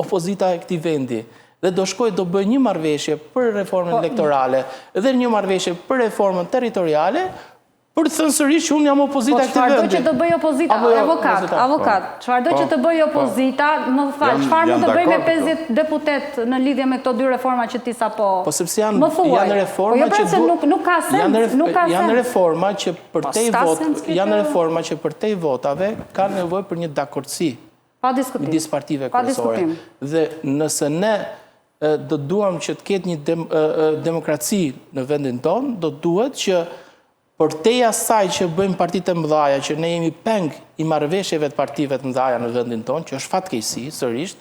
opozita e këtij vendi, dhe do shkoj do bëj një marrëveshje për reformën elektorale dhe një marrëveshje për reformën territoriale, për të thënë sërish që unë jam opozita e këtij vendi. Po çfarëdo që të bëj opozita, avokat, çfarëdo që të bëj opozita, më fal, çfarë mund të bëj me 50 deputet në lidhje me këto 2 reforma që ti sapo? Po sepse janë reforma që nuk ka sens, janë reforma që për te votave ka nevojë për një dakordsi midis partive kryesore. Dhe nëse ne do duam që të ketë një demokraci në vendin tonë, do duhet që për teja saj që bëjmë partitë e mëdhaja, që ne jemi peng i marrëveshjeve të partive të mëdhaja në vendin tonë, që është fatkeqësi, sërish,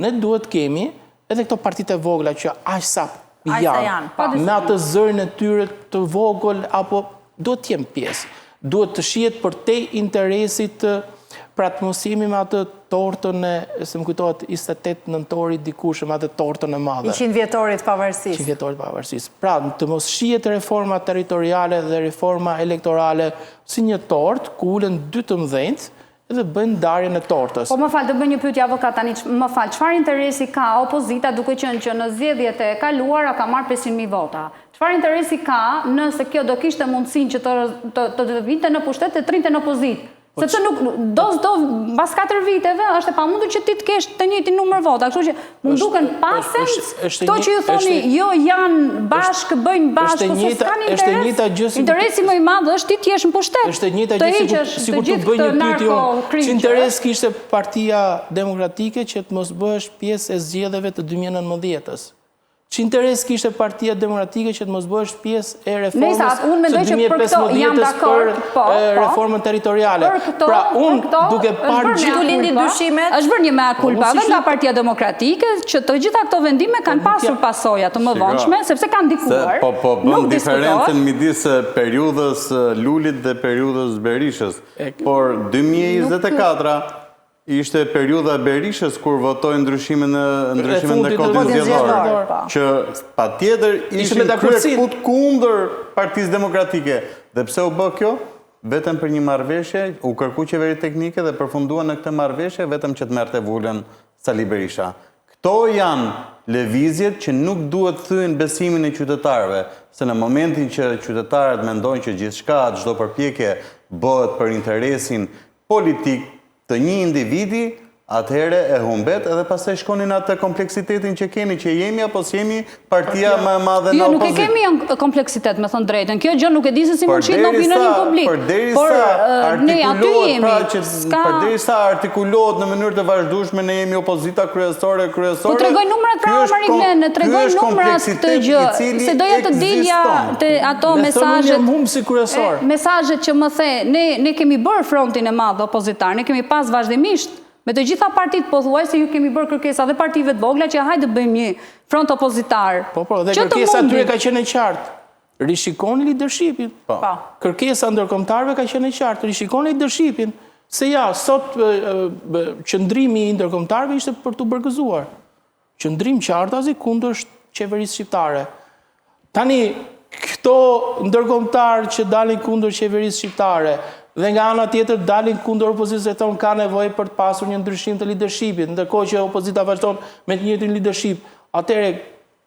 ne duhet kemi edhe këto partitë e vogla që aq sa janë, me atë zërin e tyre të vogël, apo duhet të jenë pjesë. Duhet të shihet për te interesit, pra të mos jemi me atë tortën se më kujtohet 28 nëntori dikush me atë tortën e madhe. 100 vjetorit pavarësisë. 100 vjetorit pavarësisë. Pra, të mos shihet reforma territoriale dhe reforma elektorale si një tortë, ku ulen 12 edhe bëjnë ndarjen e tortës. Po më falë, të bëj një pyetje avokat tani, më falë, çfarë interesi ka opozita duke qenë që në zgjedhjet e kaluara ka marrë 500.000 vota? Çfarë interesi ka nëse kjo do kishte mundësinë që të vinte në pushtet të trinte në opozitë? Sepse nuk do pas 4 viteve është e pamundur që ti të kesh të njëjtin numër vota, kështu që mund duken pasens këto që ju thoni jo janë bashkë, bëjnë bashkë, ose s'kanë interes. Interesi më i madh është ti të jesh në pushtet. Është e njëjta gjë sikur të bëj një pyetje. Ç'interes kishte Partia Demokratike që të mos bëhesh pjesë e zgjedhjeve të 2019-s? Ç'interes kishte Partia Demokratike që të mos bëhesh pjesë e reformës së 2015-s për reformën territoriale? Pra unë duke parë është bërë një mea culpa edhe nga Partia Demokratike që të gjitha këto vendime kanë pasur pasoja të mëvonshme sepse kanë ndikuar. Po bën diferencën midis periudhës Lulit dhe periudhës Berishës. Por 2024 ishte periudha e Berishës kur votoi ndryshimin në kodin zgjedhor, që patjetër ishin kryer kundër Partisë Demokratike. Dhe pse u bë kjo? Vetëm për një marrëveshje, u kërku qeveri teknike dhe përfunduan në këtë marrëveshje vetëm që të merrte vulën Sali Berisha. Këto janë lëvizjet që nuk duhet thyen besimin e qytetarëve, se në momentin që qytetarët mendojnë që gjithçka, çdo përpjekje bëhet për interesin politik të një individi, atëhere e humbet edhe pastaj shkonin atë kompleksitetin që kemi, që jemi apo s'jemi partia më e madhe në opozitë. Jo, nuk e kemi kompleksitet, me thënë drejtën. Kjo gjë nuk e di se si mund shit në opinionin publik. Përderisa artikulohet në mënyrë të vazhdueshme, ne jemi opozita kryesore. Po tregoj numrat pra, Marilene, tregoj numrat këtë gjë, se doja të dilja të ato mesazhet që më the, ne kemi bërë frontin e madh opozitar, ne kemi pas vazhdimisht me të gjitha partitë pothuajse ju kemi bërë kërkesa dhe partive të vogla që hajde bëjmë një front opozitar. Po, dhe kërkesa atyre ka qenë e qartë. Rishikoni leadershipin. Kërkesa ndërkombëtarëve ka qenë e qartë. Rishikoni leadershipin. Se ja, sot qëndrimi i ndërkombëtarëve ishte për të bërgëzuar. Qëndrim qartazi kundër qeverisë shqiptare. Tani, këto ndërkombëtarë që dalin kundër qeverisë shqiptare, dhe nga ana tjetër dalin kundër opozitës e thonë ka nevojë për të pasur një ndryshim të leadershipit, ndërkohë që opozita vazhdon me të njëjtin leadership. Atëherë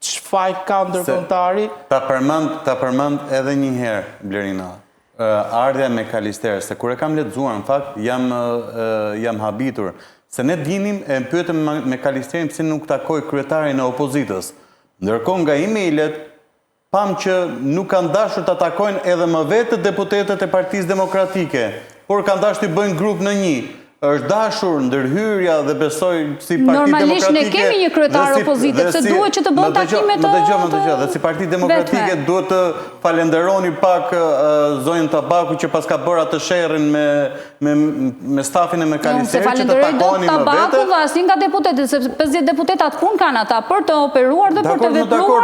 çfarë ka ndërkombëtari? Ta përmend edhe një herë, Blerina, ardha me Kalister, se kur e kam lexuar, në fakt jam habitur, se ne dinim e pyetëm me Kalisterin pse nuk takoi kryetarin e opozitës. Ndërkohë nga emailet pam që nuk kanë dashur të takojnë edhe më vetë deputetët e Partisë Demokratike, por kanë dashur të bëjnë grup në një. Është dashur ndërhyrja dhe besoj si Parti Demokratike... Normalisht ne kemi një kryetar opozite, se duhet që të bëjnë takime të... Dhe si Parti Demokratike duhet të falenderoni pak zonjën Tabaku që pas ka bërë atë sherrin me stafin e me Kalisterit që të takoni më vete. Tabaku dhe asnjë nga deputetët, sepse 50 deputetat pun kanë ata për të operuar dhe për të vepruar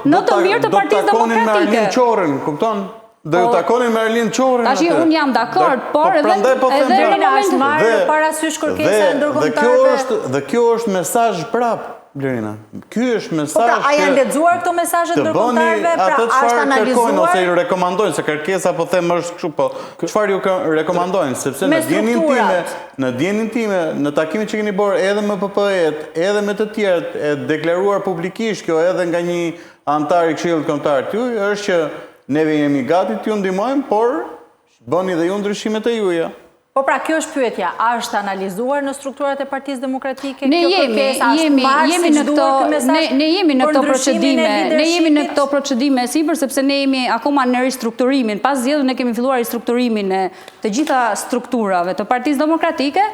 në të mirë të Partisë Demokratike. Dhe ju takonin me Erlin Qorrin. Tashi unë jam dakord, por edhe është marrë parasysh kërkesa e ndërkombëtarëve. Dhe kjo është mesazh prap, Blerina. Ky është mesazh që... A janë lexuar këto mesazhe ndërkombëtarëve, pra është analizuar? Ose ju rekomandojnë, se kërkesa po them është kështu, po çfarë ju rekomandojnë? Sepse në dienin time, në takimin që keni bërë edhe me PP-et, edhe me të tjerët, e deklaruar publikisht kjo edhe nga një antar i Këshillit Kombëtar të juaj, është që neve jemi gati t'ju ndihmojmë, por bëni dhe ju ndryshimet e juaja. Po pra, kjo është pyetja, a është analizuar në strukturat e Partisë Demokratike? Ne jemi në këto procedime sipër, sepse ne jemi akoma në ristrukturimin. Pas zgjedhjeve ne kemi filluar ristrukturimin e të gjitha strukturave të Partisë Demokratike.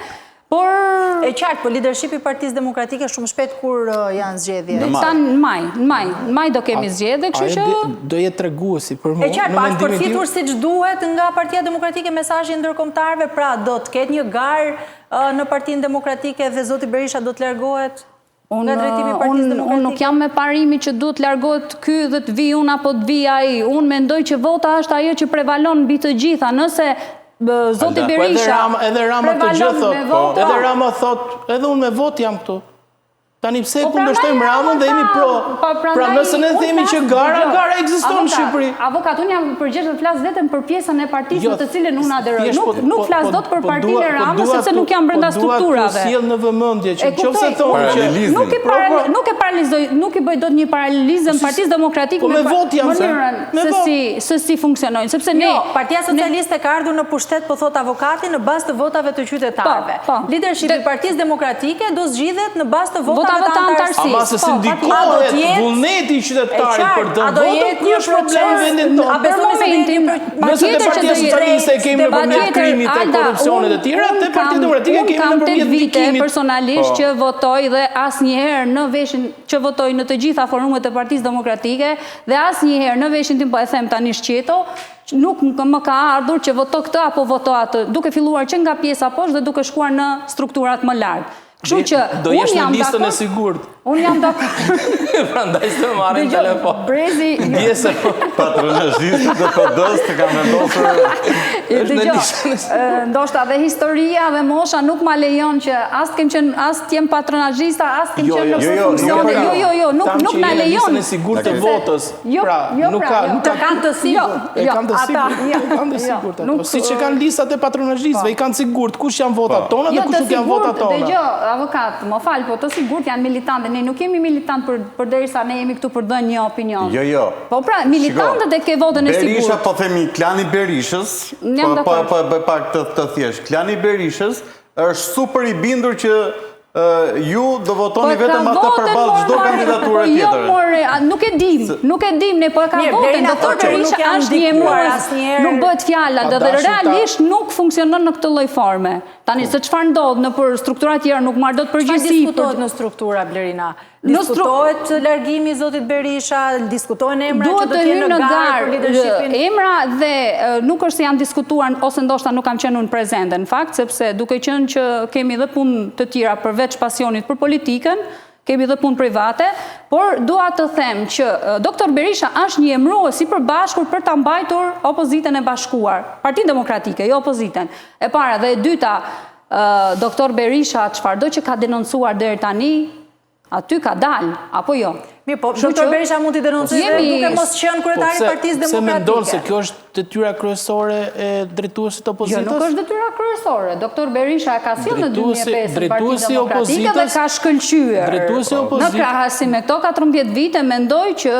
Por... E qartë, po leadershipi i Partisë Demokratike shumë shpejt kur janë zgjedhje? Në maj do kemi zgjedhje, kështu që... Do jetë treguesi për mua. E qartë, pa është përfitur siç duhet nga Partia Demokratike mesazhi ndërkombëtarëve, pra do të ketë një garë në Partinë Demokratike dhe zoti Berisha do të largohet? Unë nuk jam me parimi që duhet largot ky dhe të vi unë apo të vi ai. Unë mendoj që vota është ajo që prevalon mbi të gjitha. Nëse Zoti Berisha edhe Rama të gjithë thot, edhe Rama thot, edhe unë me vot jam këtu. Tani pse kundërshtojmë Ramën dhe jemi pro. Pra nëse ne themi që gara ekziston në Shqipëri. Avokat, unë jam përgjegjës të flas vetëm për pjesën e partisë në të cilën unë aderoj. Nuk flas dot për partinë e Ramës sepse nuk jam brenda strukturave. Dua të sjell në vëmendje që nëse thonë që nuk e paralizoj, nuk i bëj dot një paralizëm Partisë Demokratike me mënyrën se si funksionojnë, sepse ne Partia Socialiste ka ardhur në pushtet, po thot avokati, në bazë të votave të qytetarëve. Lidershipi i Partisë Demokratike do zgjidhet në bazë të votave të antarësisë. Ama se si ndikohet vullneti i qytetarit për të votë, ku është problemi vendin tonë? Për momentin, nëse te Partia Socialiste kemi nëpërmjet krimit e korrupsionit e tjera, te Partia Demokratike kemi nëpërmjet ndikimit. Personalisht që votoj dhe asnjëherë në veshin që votoj në të gjitha forumet e Partisë Demokratike dhe asnjëherë në veshin tim, po e them tani shqeto, nuk më ka ardhur që voto këtë apo voto atë, duke filluar që nga pjesa poshtë dhe duke shkuar në strukturat më larg. Kështu që do jesh në listën e sigurt. Unë jam dakord. Prandaj s'të marrin telefon. Brezi, ndjese patronazhistë të PD-s të kanë vendosur. Ndoshta dhe historia dhe mosha nuk ma lejon që as të jem patronazhista, as të kem qenë në funksione. Jo, nuk na lejon. Listën e sigurt të votës. Pra, nuk ka kanë të sigurt. Kanë të sigurt. Siç e kanë listat e patronazhistëve, i kanë sigurt kush janë votat tona dhe kush nuk janë votat tona. Avokat, më fal, po të sigurt janë militantë. Ne nuk jemi militant përderisa ne jemi këtu për dhënë një opinion. Jo. Po pra, militantët e ke votën e sigurt. Berisha, po themi klani Berishës, pak të thjesht. Klani Berishës është super i bindur që ju do votoni vetëm atë përballë çdo kandidature tjetër. Nuk e dim, ne po e ka votën. Doktor Berisha është një emër, nuk bëhet fjala, dhe realisht nuk funksionon në këtë lloj forme. Tani se çfarë ndodh në për struktura tjera nuk marr dot përgjegjësi. Çfarë diskutohet në struktura, Blerina? Diskutohet largimi i zotit Berisha, diskutohen emra që do të jenë në garë për lidershipin. Emra dhe nuk është se janë diskutuar ose ndoshta nuk kam qenë unë prezente në fakt, sepse duke qenë që kemi dhe punë të tjera përveç pasionit për politikën, kemi dhe punë private, por dua të them që Doktor Berisha është një emërues i përbashkur për ta mbajtur opozitën e bashkuar, Partinë Demokratike, jo opozitën. E para dhe e dyta, Doktor Berisha çfarëdo që ka denoncuar deri tani, aty ka dalë, apo jo? Mirë, po, Doktor Berisha mund t'i denoncojë duke mos qenë kryetari i Partisë Demokratike. Se mendon se kjo është detyra kryesore e drejtuesit të opozitës? Jo, nuk është detyra kryesore. Doktor Berisha ka sjellë në 2005 Partinë Demokratike dhe ka shkëlqyer. Në krahasim me këto 14 vite mendoj që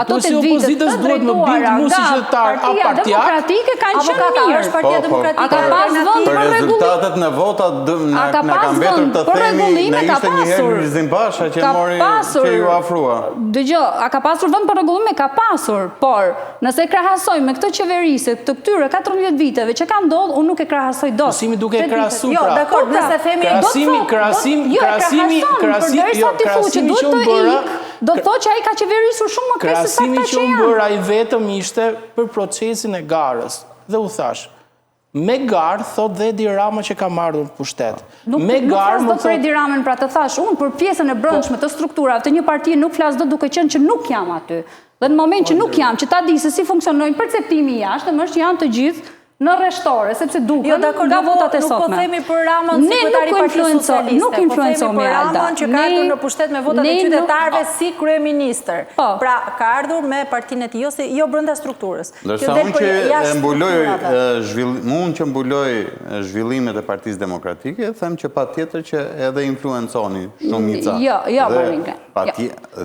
ato 8 vite të drejtuara nga Partia Demokratike kanë qenë mirë. Është Partia Demokratike. Ka pas vend për rezultatet në vota na ka mbetur të themi ne ishte një herë Lulzim Basha që mori që ju afrua. Dëgjoj, a ka pasur vend për rregullime? Ka pasur, por nëse krahasoj me këtë qeverisë të këtyre 14 viteve që ka ndodhur, unë nuk e krahasoj dot. Krahasimi duke krahasuar. Jo, dakor, nëse themi krahasimi që unë bëra, do të thotë që ai ka qeverisur shumë më keq se sa krahasimi që unë bëra i vetëm ishte për procesin e garës. Dhe u thash, me garë, thot dhe Edi Rama që ka marrë në pushtet. Nuk flas do për Edi Ramën, pra të thash, unë për pjesën e brendshme të strukturave të një partie nuk flas do duke qenë që nuk jam aty. Dhe në moment që nuk jam, që ta di se si funksionojnë perceptimi i jashtëm, është që janë të gjithë në rreshtore, sepse duken nga votat e sotme. Nuk po themi për Ramën si kryetari i Partisë Socialiste. Nuk influencojmë për Ramën që ka ardhur në pushtet me votat e qytetarëve si kryeministër. Pra ka ardhur me partinë e tij, jo brenda strukturës. Ndërsa unë që mbuloj zhvillimet e Partisë Demokratike, them që patjetër që edhe influenconi shumica. Jo, Marinka.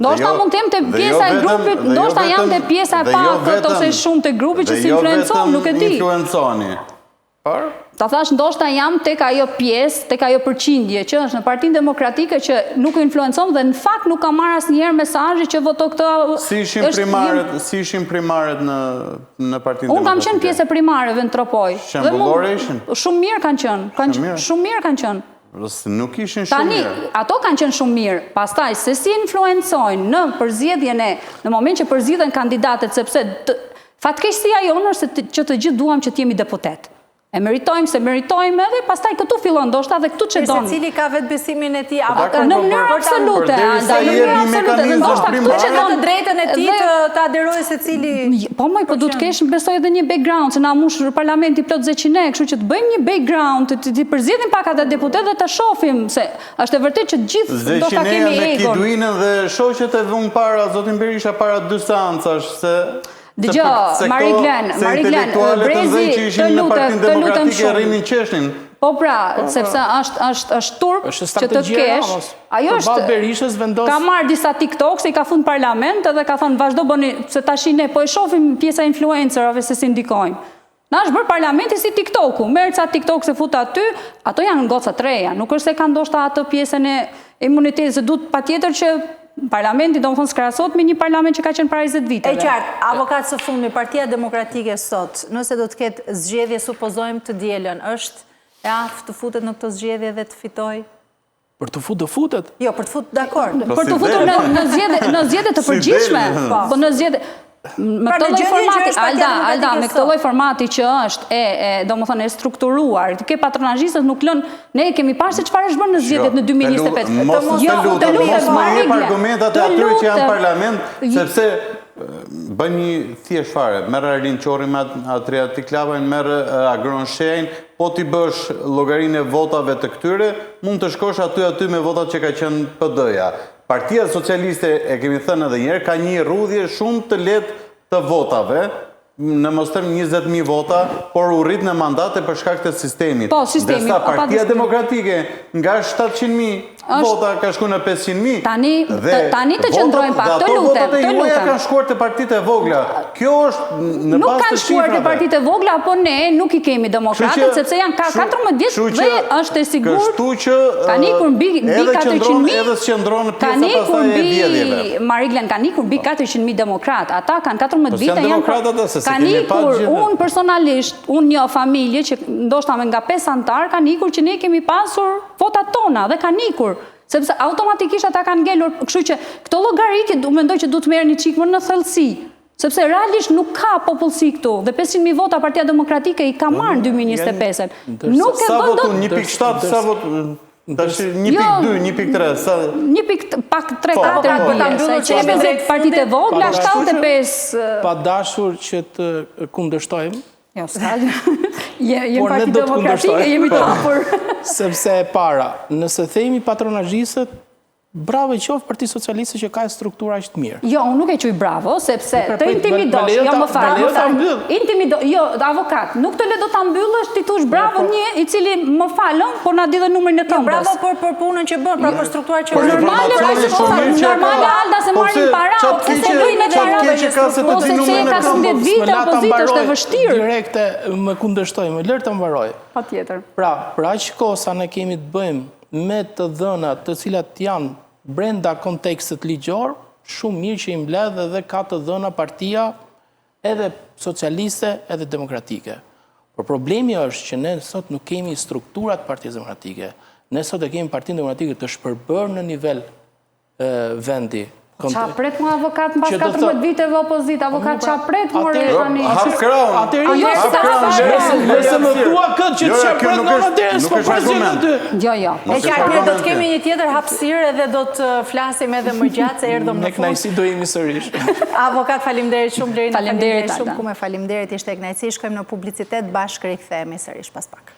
Ndoshta mund të jem te pjesa e grupit, ndoshta jam te pjesa e pakët ose shumë te grupi që si influencon, nuk e di. Ta thash ndoshta jam tek ajo pjesë, tek ajo përqindje që është në Partinë Demokratike që nuk influencon dhe në fakt nuk ka marrë asnjëherë mesazhe që voto këtë. Si ishin primaret në Partinë Demokratike? Unë kam qenë pjesë e primareve në Tropoj. Shembullore ishin? Shumë mirë kanë qenë. Shumë mirë kanë qenë. Nuk ishin shumë mirë. Tani, ato kanë qenë shumë mirë. Pastaj, se si influencojnë në përzgjedhjen në moment që përzgjedhen kandidatet, sepse fatkeqësia jonë është që të gjithë duam që të jemi deputet. E meritojmë se meritojmë edhe, pastaj këtu fillon ndoshta dhe këtu që Se donë. cili ka vetë besimin e tij, Në mënyrë absolute, Alda, në mënyrë absolute, dhe ndoshta këtu që ka të donë drejtën e tij të aderojë secili. Po po du të kesh besoj edhe një background, se na mush parlamenti plot 200, kështu që të bëjmë një background, të përzjedhim pak ata deputet dhe të shohim se është e vërtet që gjithë ndoshta kemi me egon. Kiduinën dhe shoqet e vënë para, zotin Berisha para 2 seancash se Dëgjoj, Mariglen, Brezi, të lutem shumë. Rrinin qeshnin. Po pra, sepse është turp që të kesh. Ajo është, ka marrë disa TikTok, se i ka fund parlament, edhe ka thënë vazhdo bëni, se tash ne po e shohim pjesa influencerave se si ndikojnë. Na është bërë parlamenti si TikToku, merë ca TikTok se fut aty, ato janë goca të reja, nuk është se ka ndoshta atë pjesën e imunitetit, se duhet patjetër që parlamenti do më thonë skrasot me një parlament që ka qenë para 20 viteve. E qartë, avokat së fundmi, Partia Demokratike sot, nëse do të ketë zgjedhje, supozojmë të dielën, është e aftë të futet në këtë zgjedhje dhe të fitoj? Për të futë, do futet? Jo, për të futë, dakord. Për të futur në zgjedhje të përgjithshme. Po në zgjedhje... Me këtë lloj formati, Alda, me këtë lloj formati që është domethënë e strukturuar, ke patronazhistët nuk lënë, ne kemi parë se çfarë është bërë në zgjedhjet në 2025. Mos më jep argumentat e atyre që janë parlament, sepse bën një thjesht fare, merr Arlin Qorri me Adriatik Lavën, merr Agron Shenjë, po ti bësh llogarinë e votave të këtyre, mund të shkosh aty me votat që ka qenë PD-ja. Partia Socialiste, e kemi thënë edhe njerë, ka një rrudhje shumë të lehtë të votave, në mos them 20.000 vota, por u rrit në mandate për shkak të sistemit. Po, sistemi. Ndërsa Partia Demokratike nga 700.000 vota ka shku në 500.000. Tani të qëndrojmë pak, të lutem. Votat e juaja kanë shkuar te partitë e vogla. Kjo është në bazë të shifrave. Nuk kanë shkuar te partitë e vogla, apo ne nuk i kemi demokratët, sepse janë 14 vjet dhe është e sigurt. Kështu që kanë ikur mbi 400.000. Edhe qëndron pjesa pastaj e vjedhjeve. Mariglen, kanë ikur mbi 400.000 demokrat. Ata kanë 14 vite, kanë ikur, unë personalisht, unë një familje që ndoshta me nga 5 antar, kanë ikur që ne kemi pasur votat tona dhe kanë ikur. Sepse automatikisht ata kanë ngelur, kështu që këto llogaritje u mendoj që duhet merrni çik më në thellësi. Sepse realisht nuk ka popullsi këtu dhe 500.000 vota Partia Demokratike i ka marrë në 2025. Nuk e bën dot 1.7, sa vot tash 1.2, 1.3, 1.3-4 për ta mbyllur që jemi drejt partitë e vogla, 75 pa dashur që të kundërshtojmë. Jo, s'ka. Jemi Parti Demokratike, jemi të hapur. Sepse e para, nëse themi patronazhistët, bravo i qoftë Parti Socialiste që ka struktura aq të mirë. Jo, unë nuk e quaj bravo, sepse të intimidosh, jo më fal. Jo, avokat, nuk të le do ta mbyllësh, ti thush bravo një i cili më falën, por na di dhe numrin e këmbës. Bravo për punën që bën, pra për strukturar që bën. Normale Alda se marrin para, ose se bëjnë edhe para, ose se ka 10 vite opozitë është e vështirë. Direkte më kundërshtojmë, lër të mbaroj. Patjetër. Pra, për aq kohë sa ne kemi të bëjmë me të dhënat të cilat janë brenda kontekstit ligjor, shumë mirë që i mbledh edhe ka të dhëna partia edhe socialiste edhe demokratike. Por problemi është që ne sot nuk kemi strukturat Partisë Demokratike. Ne sot e kemi Partinë Demokratike të shpërbërë në nivel vendi. Qa pret mu avokat në pas 14 viteve opozit, avokat qa pret mu re tani? Hap kraun. Nëse më thua këtë që qa pret në vënderë, s'po prezime ty. Jo. E qartë, ne do të kemi një tjetër hapësirë edhe do të flasim edhe më gjatë se erdhëm në fund. Ne kënaqësi do jemi sërish. Avokat, faleminderit shumë, Blerina, faleminderit shumë, ku me faleminderit, ishte e kënaqësi, shkojmë në publicitet, bashkë rikthehemi sërish pas pak.